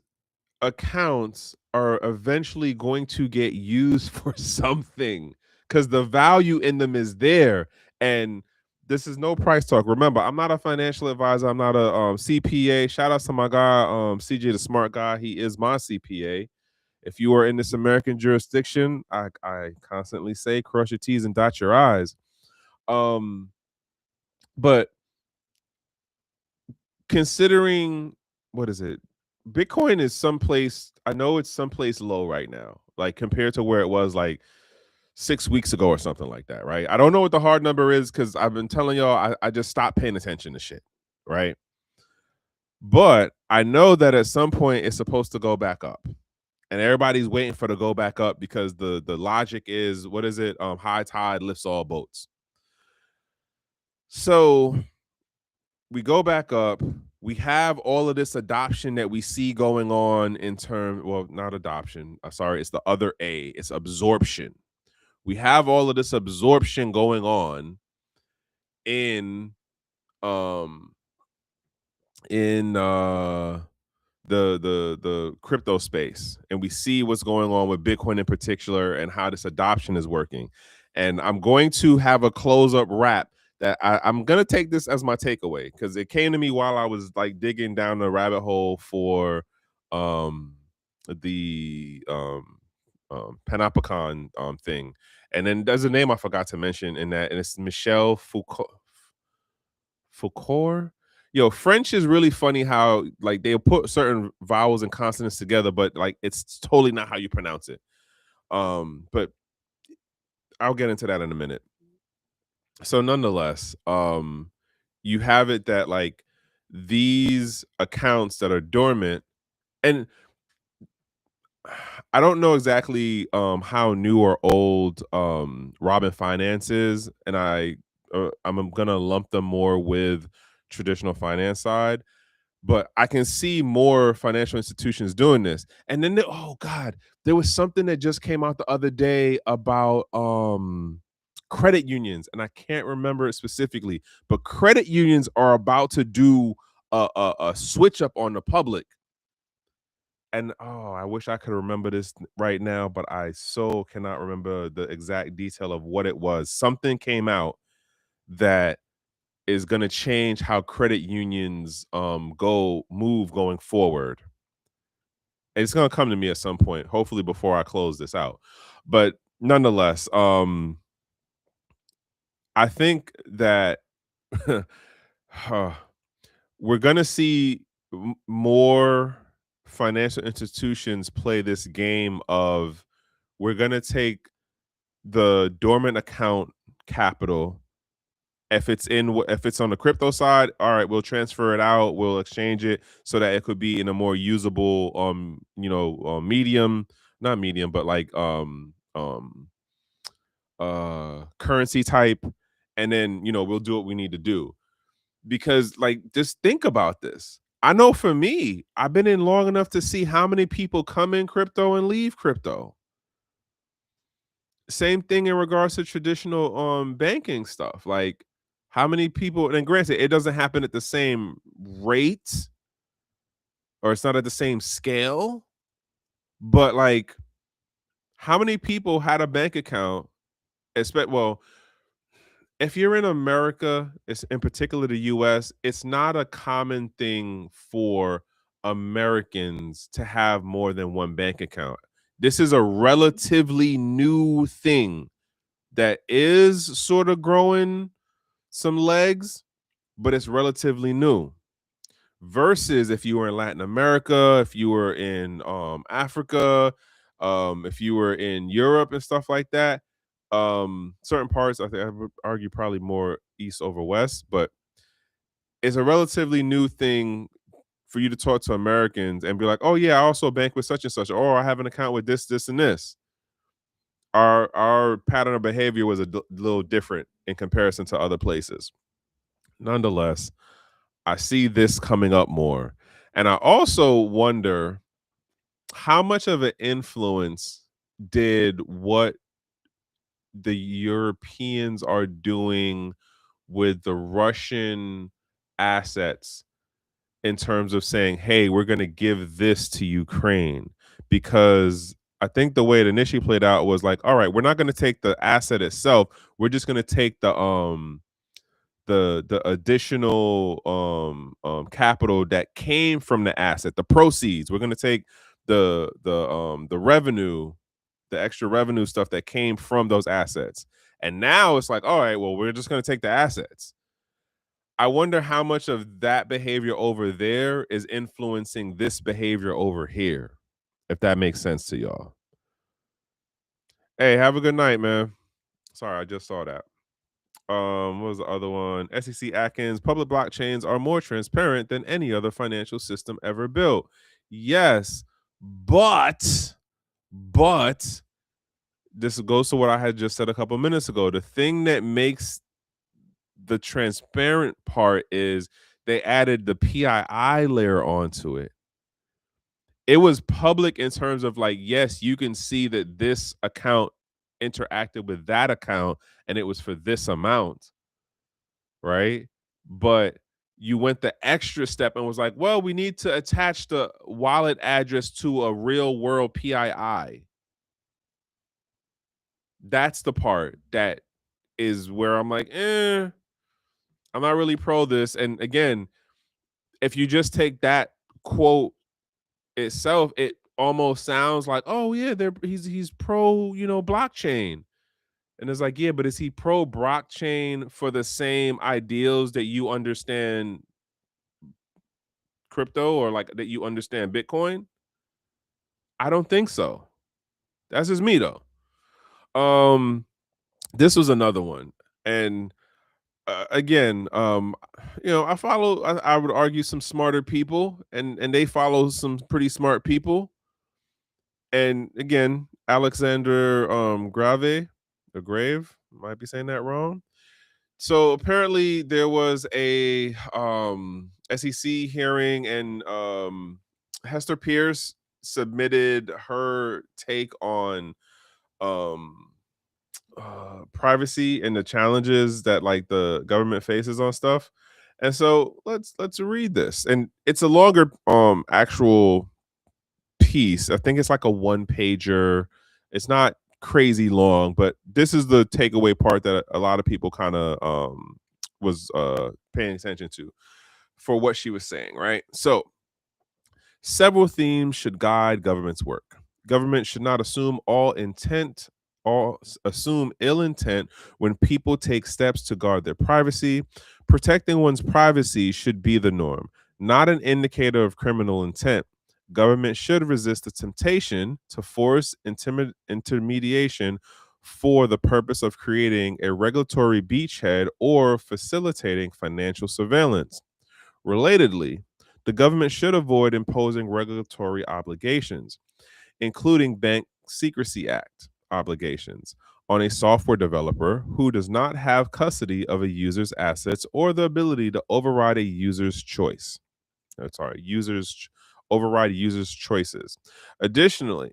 accounts are eventually going to get used for something, because the value in them is there. And this is no price talk. Remember, I'm not a financial advisor. I'm not a CPA. Shout out to my guy, CJ the Smart Guy. He is my CPA. If you are in this American jurisdiction, I constantly say cross your T's and dot your I's. But considering, what is it? Bitcoin is someplace, I know it's someplace low right now, like compared to where it was like 6 weeks ago or something like that, right? I don't know what the hard number is because I've been telling y'all I just stopped paying attention to shit, right? But I know that at some point it's supposed to go back up. And everybody's waiting for to go back up because the logic is, what is it? High tide lifts all boats. So we go back up. We have all of this adoption that we see going on in terms, well, not adoption. Sorry, it's the other A. It's absorption. We have all of this absorption going on in the crypto space, and we see what's going on with Bitcoin in particular and how this adoption is working. And I'm going to have a close up wrap that I'm gonna take this as my takeaway because it came to me while I was like digging down the rabbit hole for um the Panopticon thing. And then there's a name I forgot to mention in that, and it's Michel Foucault. Yo, French is really funny how like they'll put certain vowels and consonants together, but like it's totally not how you pronounce it. But I'll get into that in a minute. So nonetheless, you have it that like these accounts that are dormant, and I don't know exactly how new or old Robin Finance is, and I'm gonna lump them more with traditional finance side, but I can see more financial institutions doing this. And then oh god, there was something that just came out the other day about credit unions, and I can't remember it specifically, but credit unions are about to do a switch up on the public. And oh, I wish I could remember this right now, but I so cannot remember the exact detail of what it was. Something came out that is going to change how credit unions go move going forward. And it's going to come to me at some point, hopefully before I close this out. But nonetheless, I think that we're going to see more financial institutions play this game of we're going to take the dormant account capital. If it's on the crypto side, all right, we'll transfer it out, we'll exchange it so that it could be in a more usable medium, not medium, but like currency type, and then we'll do what we need to do. Because like just think about this. I know for me, I've been in long enough to see how many people come in crypto and leave crypto. Same thing in regards to traditional banking stuff. Like how many people, and granted, it doesn't happen at the same rate or it's not at the same scale, but like how many people had a bank account? Well, if you're in America, it's in particular the US, it's not a common thing for Americans to have more than one bank account. This is a relatively new thing that is sort of growing some legs, but it's relatively new. Versus if you were in Latin America, if you were in Africa, if you were in Europe and stuff like that, certain parts, I think I would argue probably more east over west, but it's a relatively new thing for you to talk to Americans and be like, oh yeah, I also bank with such and such, or I have an account with this, and this. Our pattern of behavior was a little different in comparison to other places. Nonetheless, I see this coming up more. And I also wonder how much of an influence did what the Europeans are doing with the Russian assets in terms of saying, hey, we're going to give this to Ukraine? Because I think the way it initially played out was like, all right, we're not going to take the asset itself. We're just going to take the additional capital that came from the asset, the proceeds. We're going to take the revenue, the extra revenue stuff that came from those assets. And now it's like, all right, well, we're just going to take the assets. I wonder how much of that behavior over there is influencing this behavior over here, if that makes sense to y'all. Hey, have a good night, man. Sorry, I just saw that. What was the other one? SEC Atkins, public blockchains are more transparent than any other financial system ever built. Yes, but this goes to what I had just said a couple minutes ago. The thing that makes the transparent part is they added the PII layer onto it. It was public in terms of like, yes, you can see that this account interacted with that account and it was for this amount, right? But you went the extra step and was like, well, we need to attach the wallet address to a real world PII. That's the part that is where I'm like, I'm not really pro this. And again, if you just take that quote itself, it almost sounds like, oh yeah, he's pro, blockchain. And it's like, yeah, but is he pro blockchain for the same ideals that you understand crypto, or like that you understand Bitcoin? I don't think so. That's just me though. Um, this was another one. And again, I would argue some smarter people, and they follow some pretty smart people. And again, Alexander Grave, or Grave, might be saying that wrong. So apparently there was a SEC hearing, and Hester Pierce submitted her take on um privacy and the challenges that like the government faces on stuff. And so let's read this. And it's a longer actual piece. I think it's like a one pager. It's not crazy long, but this is the takeaway part that a lot of people kind of was paying attention to for what she was saying, right? So several themes should guide government's work. Government should not assume ill intent when people take steps to guard their privacy. Protecting one's privacy should be the norm, not an indicator of criminal intent. Government should resist the temptation to force intermediation for the purpose of creating a regulatory beachhead or facilitating financial surveillance. Relatedly, the government should avoid imposing regulatory obligations, including Bank Secrecy Act obligations, on a software developer who does not have custody of a user's assets or the ability to override a user's choice. Sorry, override users' choices. Additionally,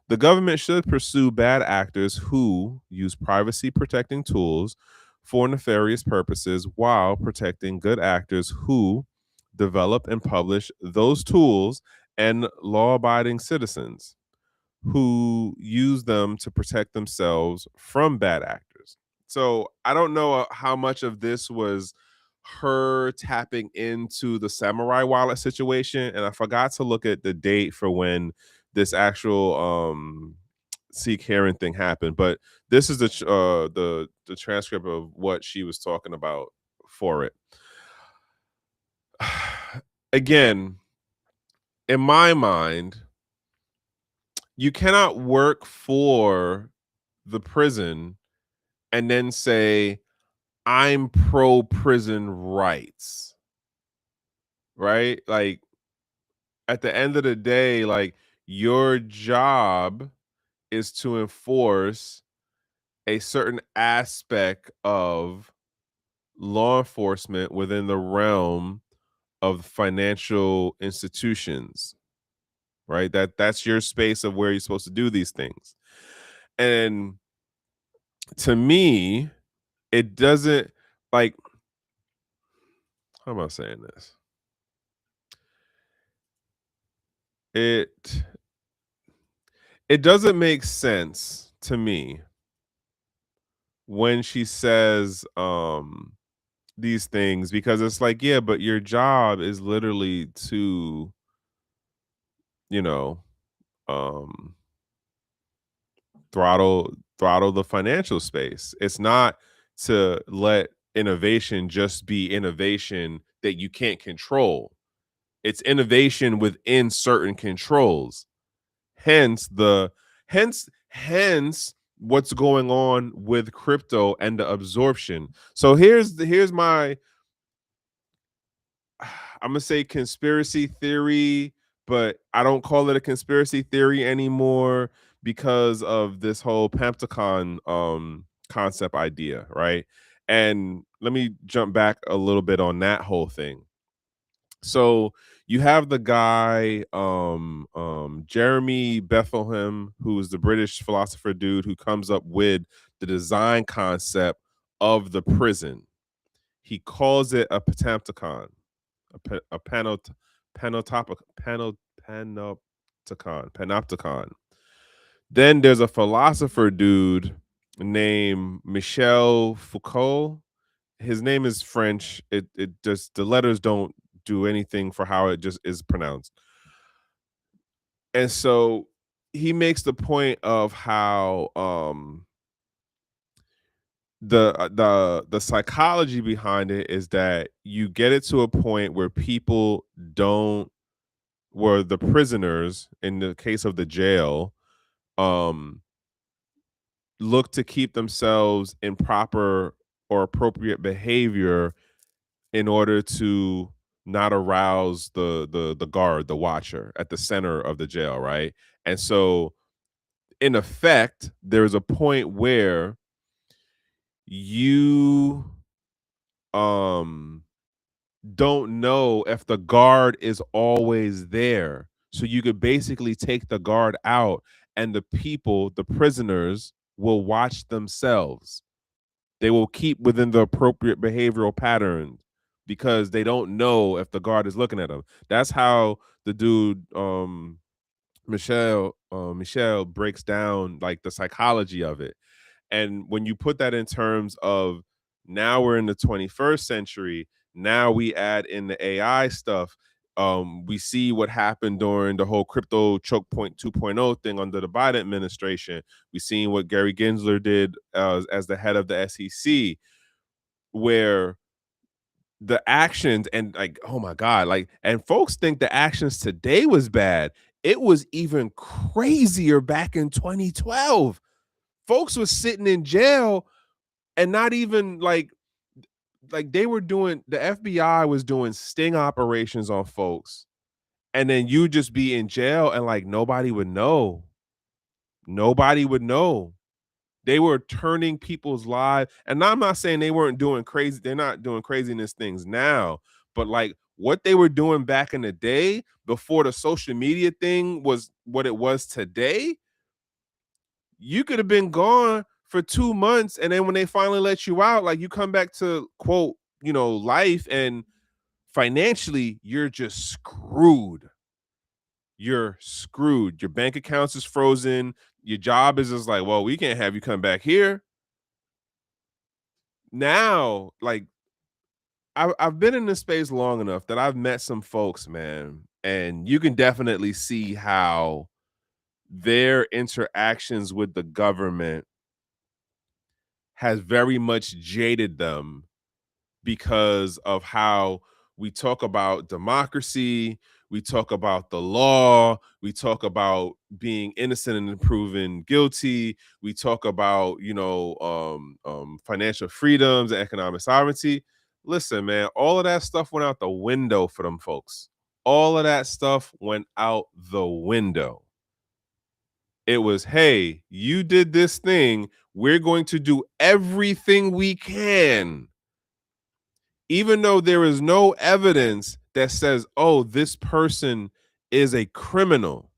the government should pursue bad actors who use privacy protecting tools for nefarious purposes while protecting good actors who develop and publish those tools, and law abiding citizens who use them to protect themselves from bad actors. So I don't know how much of this was her tapping into the samurai wallet situation, and I forgot to look at the date for when this actual Seek Heron thing happened. But this is the transcript of what she was talking about for it. Again, in my mind, you cannot work for the prison and then say, I'm pro prison rights, right? Like, at the end of the day, like, your job is to enforce a certain aspect of law enforcement within the realm of financial institutions, right? That's your space of where you're supposed to do these things. And to me, it doesn't, like, how am I saying this? It it doesn't make sense to me when she says these things, because it's like, yeah, but your job is literally to, you know, um throttle the financial space. It's not to let innovation just be innovation that you can't control. It's innovation within certain controls. Hence the hence what's going on with crypto and the absorption. So here's my I'm gonna say conspiracy theory, but I don't call it a conspiracy theory anymore because of this whole Panopticon concept idea, right? And let me jump back a little bit on that whole thing. So you have the guy Jeremy Bethlehem, who's the British philosopher dude who comes up with the design concept of the prison. He calls it a Panopticon, a panopticon. Then there's a philosopher dude named Michel Foucault, his name is French. It just the letters don't do anything for how it just is pronounced. And so he makes the point of how the psychology behind it is that you get it to a point where people don't where the prisoners in the case of the jail um look to keep themselves in proper or appropriate behavior in order to not arouse the guard, the watcher at the center of the jail, right? And so in effect, there's a point where you um don't know if the guard is always there. So you could basically take the guard out and the people, the prisoners, will watch themselves. They will keep within the appropriate behavioral pattern because they don't know if the guard is looking at them. That's how the dude Michelle breaks down like the psychology of it. And when you put that in terms of now we're in the 21st century, now we add in the AI stuff. We see what happened during the whole crypto choke point 2.0 thing under the Biden administration. We seen what Gary Gensler did as the head of the SEC, where the actions and like, oh my God, like, and folks think the actions today was bad. It was even crazier back in 2012. Folks was sitting in jail and not even like they were doing the FBI was doing sting operations on folks, and then you just be in jail and like nobody would know. Nobody would know. They were turning people's lives, and I'm not saying they weren't doing crazy, they're not doing craziness things now, but like what they were doing back in the day before the social media thing was what it was today, you could have been gone for 2 months, and then when they finally let you out, like you come back to quote, life, and financially you're just screwed. You're screwed. Your bank accounts is frozen. Your job is just like, well, we can't have you come back here. Now, like I've been in this space long enough that I've met some folks, man, and you can definitely see how their interactions with the government has very much jaded them because of how we talk about democracy, we talk about the law, we talk about being innocent and proven guilty, we talk about financial freedoms and economic sovereignty. Listen, man, all of that stuff went out the window for them folks. All of that stuff went out the window. It was, hey, you did this thing. We're going to do everything we can, even though there is no evidence that says, oh, this person is a criminal.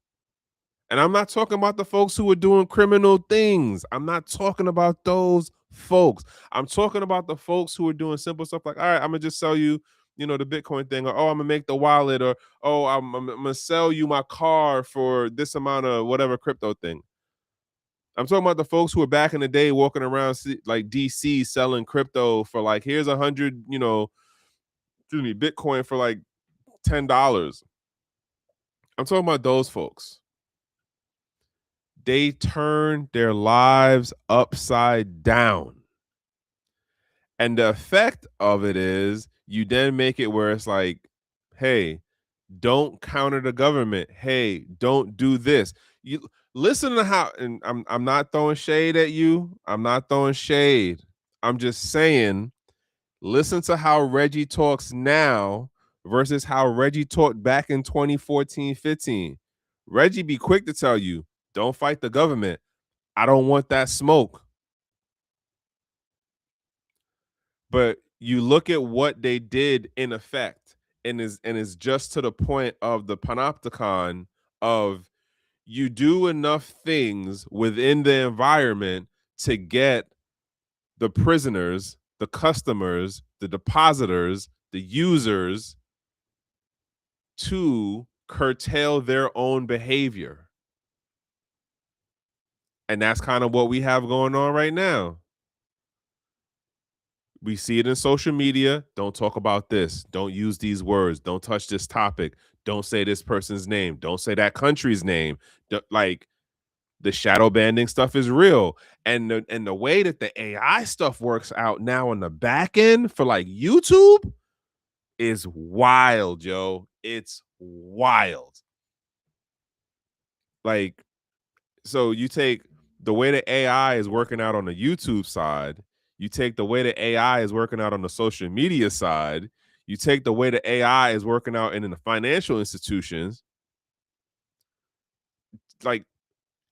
And I'm not talking about the folks who are doing criminal things. I'm not talking about those folks. I'm talking about the folks who are doing simple stuff like, all right, I'm going to just sell you, the Bitcoin thing, or, oh, I'm going to make the wallet, or, oh, I'm going to sell you my car for this amount of whatever crypto thing. I'm talking about the folks who were back in the day walking around like DC selling crypto for like, here's 100, Bitcoin for like $10. I'm talking about those folks. They turn their lives upside down. And the effect of it is you then make it where it's like, hey, don't counter the government. Hey, don't do this. You listen to how, and I'm not throwing shade at you. I'm not throwing shade. I'm just saying, listen to how Reggie talks now versus how Reggie talked back in 2014, 15. Reggie be quick to tell you, don't fight the government. I don't want that smoke. But you look at what they did in effect, and is just to the point of the panopticon of you do enough things within the environment to get the prisoners, the customers, the depositors, the users to curtail their own behavior. And that's kind of what we have going on right now. We see it in social media. Don't talk about this. Don't use these words. Don't touch this topic. Don't say this person's name. Don't say that country's name. Like the shadow banding stuff is real. And the way that the AI stuff works out now on the back end for like YouTube is wild, yo. It's wild. Like, so you take the way the AI is working out on the YouTube side, you take the way the AI is working out on the social media side, you take the way the AI is working out in the financial institutions. Like,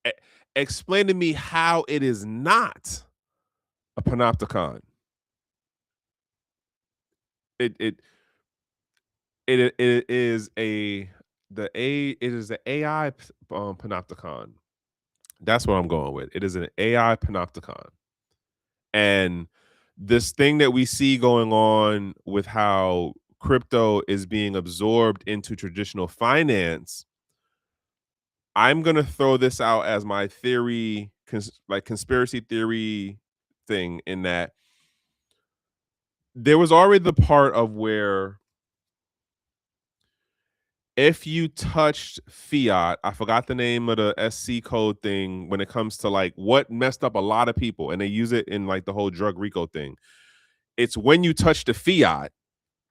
e- explain to me how it is not a panopticon. It it it is it is the AI panopticon. That's what I'm going with. It is an AI panopticon. And this thing that we see going on with how crypto is being absorbed into traditional finance, I'm going to throw this out as my theory, like conspiracy theory thing, in that there was already the part of where if you touched fiat, I forgot the name of the SC code thing when it comes to like what messed up a lot of people, and they use it in like the whole drug RICO thing. It's when you touch the fiat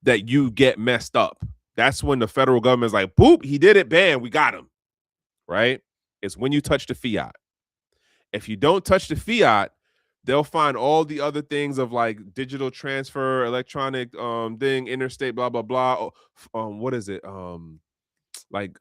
that you get messed up. That's when the federal government's like, boop, he did it, bam, we got him. Right? It's when you touch the fiat. If you don't touch the fiat, they'll find all the other things of like digital transfer, electronic thing, interstate, blah, blah, blah. What is it? Like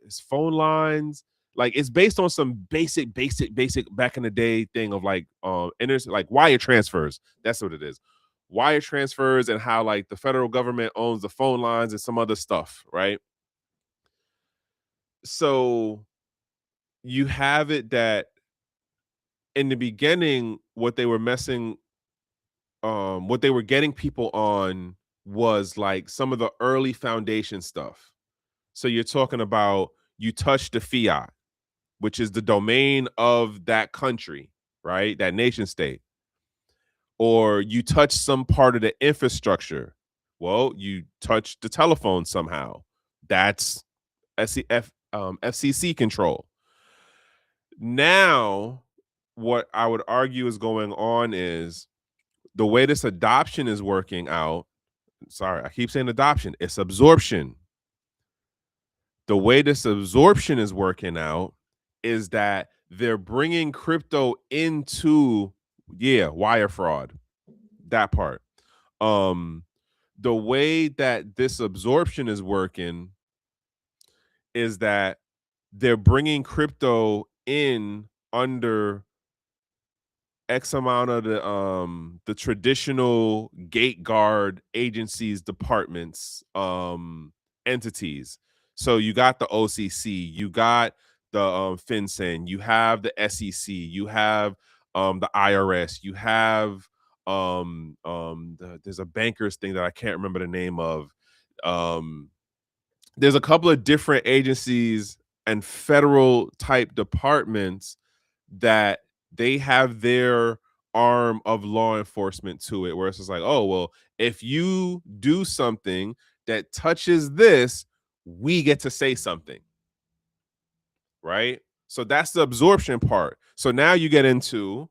it's phone lines. Like it's based on some basic back in the day thing of like like wire transfers. That's what it is. Wire transfers, and how like the federal government owns the phone lines and some other stuff, right? So you have it that in the beginning, what they were getting people on was like some of the early foundation stuff. So you're talking about you touch the fiat, which is the domain of that country, right? That nation state. Or you touch some part of the infrastructure. Well, you touch the telephone somehow. That's FCC control. Now, what I would argue is going on is the way this adoption is working out. Sorry, I keep saying adoption. It's absorption. The way this absorption is working out is that they're bringing crypto into, yeah, wire fraud, that part. The way that this absorption is working is that they're bringing crypto in under X amount of the traditional gate guard agencies, departments, entities. So you got the OCC, you got the FinCEN, you have the SEC, you have the IRS, you have there's a bankers thing that I can't remember the name of. There's a couple of different agencies and federal type departments that they have their arm of law enforcement to it, where it's just like, oh, well, if you do something that touches this, we get to say something, right? So that's the absorption part. So now you get into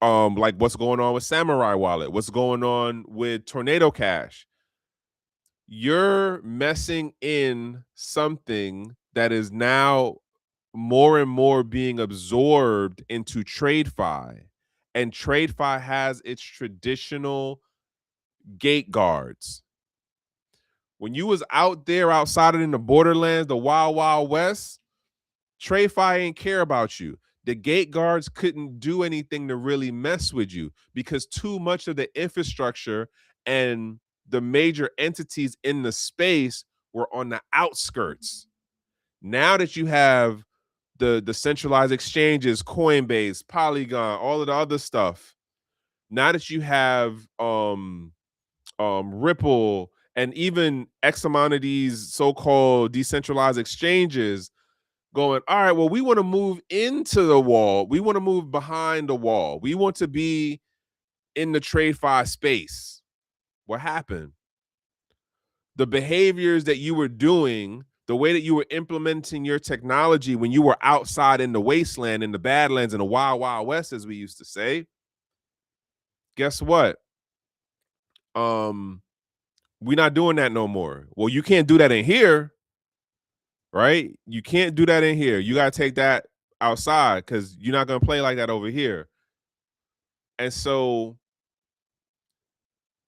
like what's going on with Samurai Wallet, what's going on with Tornado Cash. You're messing in something that is now more and more being absorbed into TradeFi, and TradeFi has its traditional gate guards. When you was out there outside of in the borderlands, the wild wild west, TradeFi ain't care about you. The gate guards couldn't do anything to really mess with you because too much of the infrastructure and the major entities in the space were on the outskirts. Now that you have the centralized exchanges, Coinbase, Polygon, all of the other stuff. Now that you have Ripple and even X amount of these so-called decentralized exchanges going, all right, well, we want to move into the wall. We want to move behind the wall. We want to be in the TradeFi space. What happened? The behaviors that you were doing, the way that you were implementing your technology when you were outside in the wasteland, in the badlands, in the wild, wild west, as we used to say, guess what? Um, we're not doing that no more. Well, you can't do that in here, right? You can't do that in here. You got to take that outside because you're not going to play like that over here. And so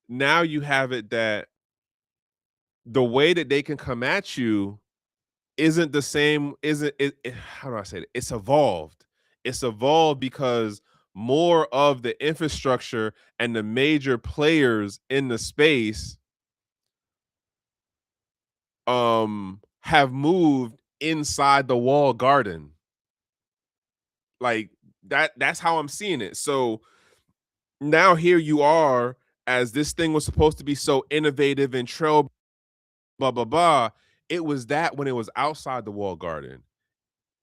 now you have it that the way that they can come at you isn't the same, isn't it, how do I say it? It's evolved. It's evolved because more of the infrastructure and the major players in the space have moved inside the wall garden. Like that's how I'm seeing it. So now here you are, as this thing was supposed to be so innovative and trail blah blah blah. It was that when it was outside the wall garden.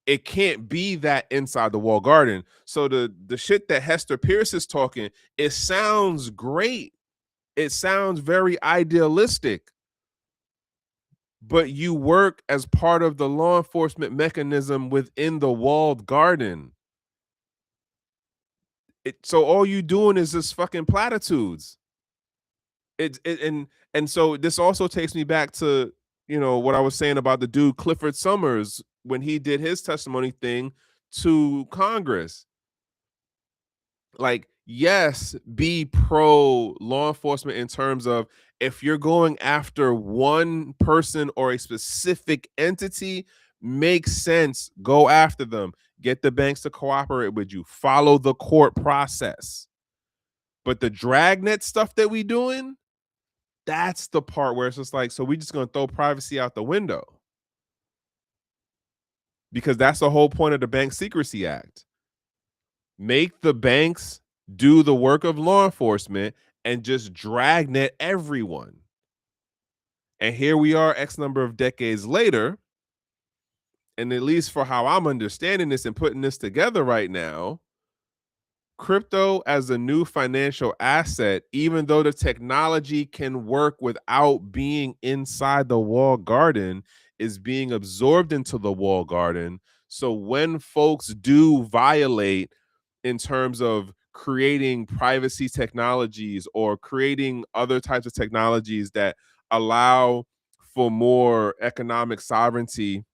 It can't be that inside the wall garden. So the shit that Hester Pierce is talking, it sounds great. It sounds very idealistic. But you work as part of the law enforcement mechanism within the walled garden. So all you doing is just fucking platitudes. And so this also takes me back to what I was saying about the dude Clifford Summers when he did his testimony thing to Congress. Like, yes, be pro law enforcement in terms of if you're going after one person or a specific entity, makes sense. Go after them. Get the banks to cooperate with you. Follow the court process. But the dragnet stuff that we doing, that's the part where it's just like, so we just gonna throw privacy out the window. Because that's the whole point of the Bank Secrecy Act. Make the banks do the work of law enforcement and just dragnet everyone. And here we are, X number of decades later. And at least for how I'm understanding this and putting this together right now, crypto as a new financial asset, even though the technology can work without being inside the wall garden, is being absorbed into the wall garden. So when folks do violate in terms of creating privacy technologies or creating other types of technologies that allow for more economic sovereignty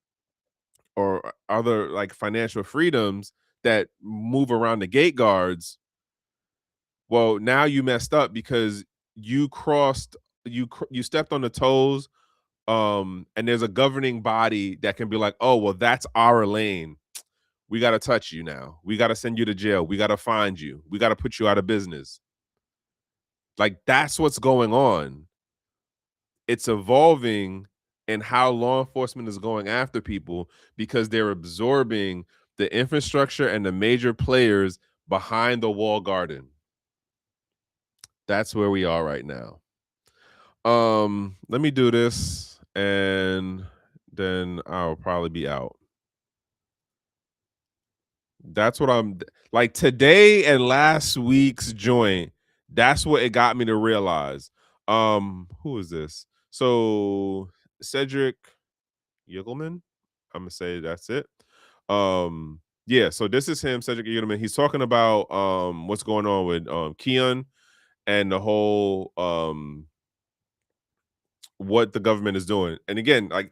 or other like financial freedoms that move around the gate guards, well, now you messed up because you crossed, you stepped on the toes, and there's a governing body that can be like, oh well, that's our lane, we got to touch you now, we got to send you to jail, we got to find you, we got to put you out of business. Like, that's what's going on. It's evolving in how law enforcement is going after people because they're absorbing the infrastructure and the major players behind the wall garden. That's where we are right now. Let me do this and then I'll probably be out. That's what I'm like today and last week's joint. That's what it got me to realize. Who is this? So Cedric Yigelman. I'm gonna say that's it. Yeah, so this is him, Cedric Yigelman. He's talking about what's going on with Keon and the whole what the government is doing. And again, like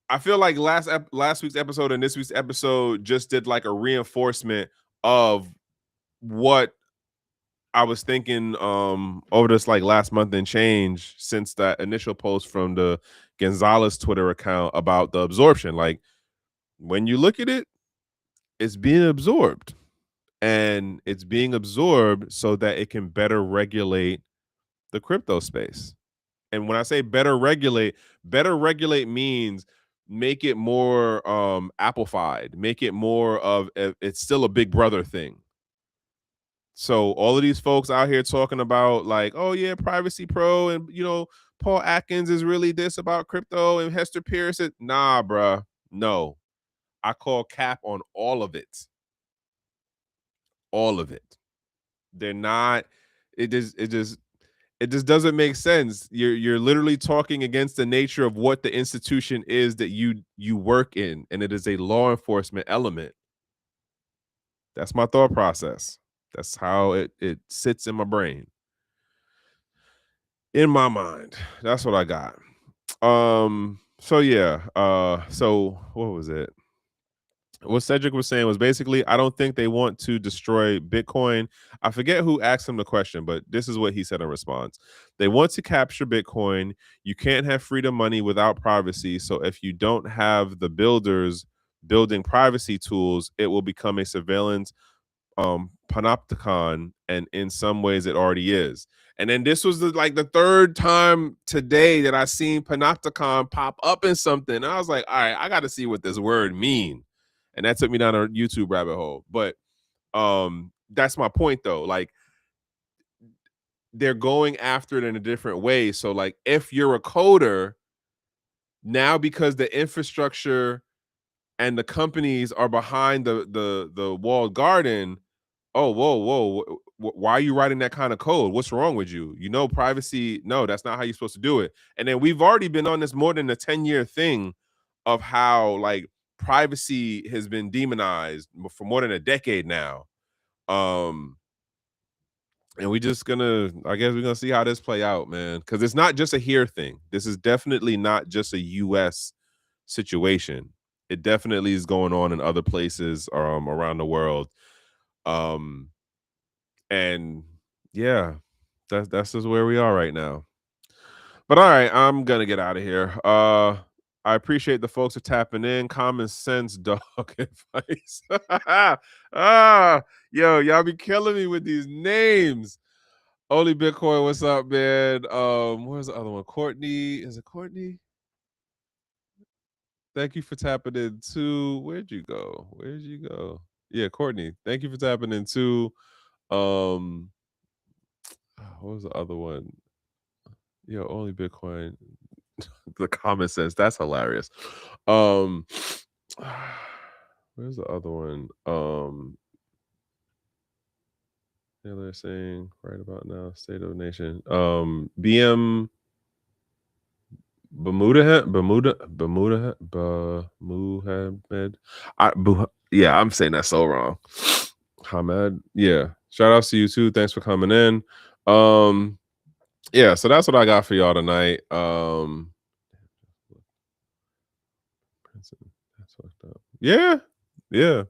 I feel like last week's episode and this week's episode just did like a reinforcement of what I was thinking over this like last month and change since that initial post from the Gonzalez Twitter account about the absorption. Like when you look at it, it's being absorbed, and it's being absorbed so that it can better regulate the crypto space. And when I say better regulate means make it more applified, make it more of it's still a big brother thing. So all of these folks out here talking about like, oh yeah, privacy pro, and Paul Atkins is really this about crypto, and Hester Pierce, nah, bruh, no. I call cap on all of it. All of it. They're not. It just doesn't make sense. You're literally talking against the nature of what the institution is that you work in, and it is a law enforcement element. That's my thought process. That's how it sits in my brain, in my mind. That's what I got. So yeah. So what was it? What Cedric was saying was basically, I don't think they want to destroy Bitcoin. I forget who asked him the question, but this is what he said in response. They want to capture Bitcoin. You can't have freedom money without privacy. So if you don't have the builders building privacy tools, it will become a surveillance panopticon, and in some ways it already is. And then this was like the third time today that I seen panopticon pop up in something. And I was like, all right, I got to see what this word mean. And that took me down a YouTube rabbit hole. But that's my point though. Like, they're going after it in a different way. So like, if you're a coder now, because the infrastructure and the companies are behind the walled garden, oh, whoa, why are you writing that kind of code? What's wrong with you? You know, privacy, no, that's not how you're supposed to do it. And then we've already been on this more than a 10-year thing of how like privacy has been demonized for more than a decade now. And we just gonna, I guess we're gonna see how this play out, man. Cause it's not just a here thing. This is definitely not just a US situation. It definitely is going on in other places around the world. Um and yeah, that's just where we are right now. But all right, I'm gonna get out of here. I appreciate the folks for tapping in. Common sense dog advice. Yo, y'all be killing me with these names. Only Bitcoin, what's up, man? Where's the other one? Courtney. Is it Courtney? Thank you for tapping in too. Where'd you go? Where'd you go? Yeah, Courtney. Thank you for tapping in too. Um, what was the other one? Yo, only Bitcoin. The common sense. That's hilarious. Um, where's the other one? Yeah, they're saying right about now, state of the nation. BM Bermudahed. Yeah, I'm saying that so wrong. Hamed. Yeah. Shout outs to you too. Thanks for coming in. Yeah, so that's what I got for y'all tonight. That's fucked up. Yeah. Yeah.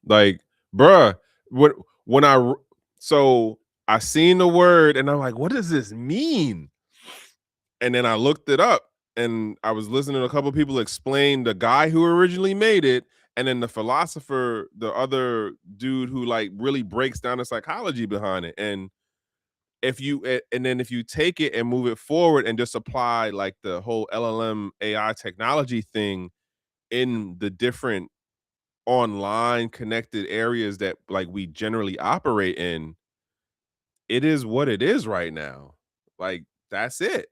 Like, bruh, what when so I seen the word and I'm like, what does this mean? And then I looked it up and I was listening to a couple of people explain the guy who originally made it, and then the philosopher, the other dude who like really breaks down the psychology behind it. And if you take it and move it forward and just apply like the whole LLM AI technology thing in the different online connected areas that like we generally operate in, it is what it is right now. Like, that's it.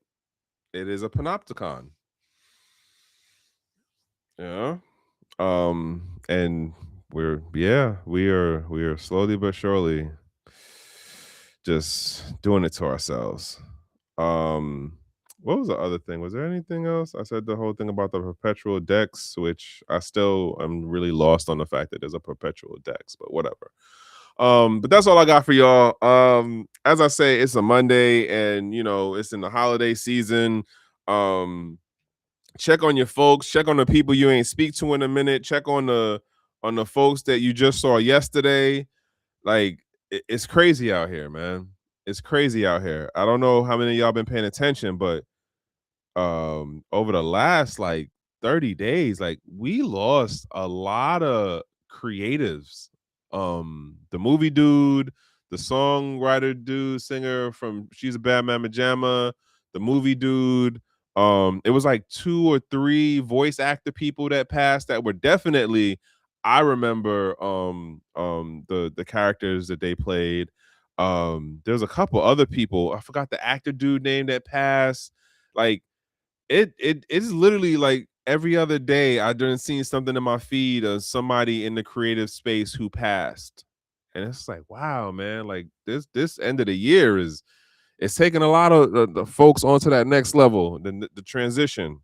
It is a panopticon. Yeah. And we are slowly but surely just doing it to ourselves. Um, what was the other thing? Was there anything else? I said the whole thing about the perpetual dex, which I still am really lost on the fact that there's a perpetual dex, but whatever. But that's all I got for y'all. As I say, it's a Monday and you know it's in the holiday season. Check on your folks, check on the people you ain't speak to in a minute, check on the folks that you just saw yesterday. Like, it's crazy out here, man. It's crazy out here. I don't know how many of y'all been paying attention, but over the last like 30 days, like we lost a lot of creatives. The movie dude, the songwriter dude, singer from She's a Bad Mama Jamma, the movie dude. It was like 2 or 3 voice actor people that passed that were definitely, I remember the characters that they played. There's a couple other people. I forgot the actor dude name that passed. Like, it's literally like every other day I done seen something in my feed of somebody in the creative space who passed. And it's like, wow, man, like this end of the year is it's taking a lot of the folks onto that next level, the transition.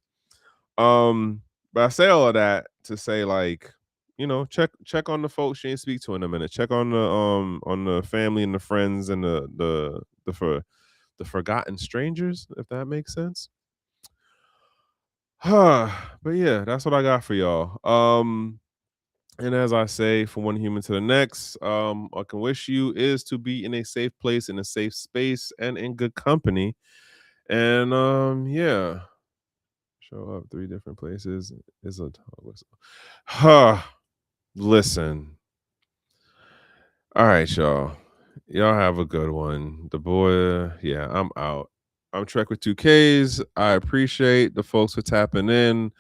But I say all of that to say, like, check on the folks you ain't speak to in a minute. Check on the family and the friends and the forgotten strangers, if that makes sense. But yeah, that's what I got for y'all. And as I say, from one human to the next, I can wish you is to be in a safe place, in a safe space, and in good company. And yeah, show up 3 different places is a dog whistle. Huh. Listen. All right, y'all. Y'all have a good one. The boy, yeah, I'm out. I'm Trek with 2Ks. I appreciate the folks for tapping in.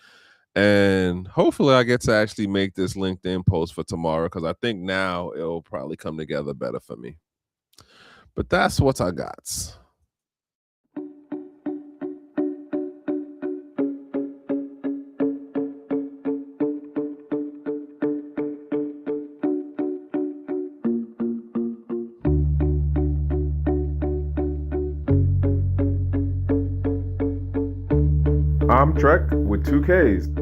And hopefully I get to actually make this LinkedIn post for tomorrow because I think now it'll probably come together better for me. But that's what I got. I'm Trek with 2Ks.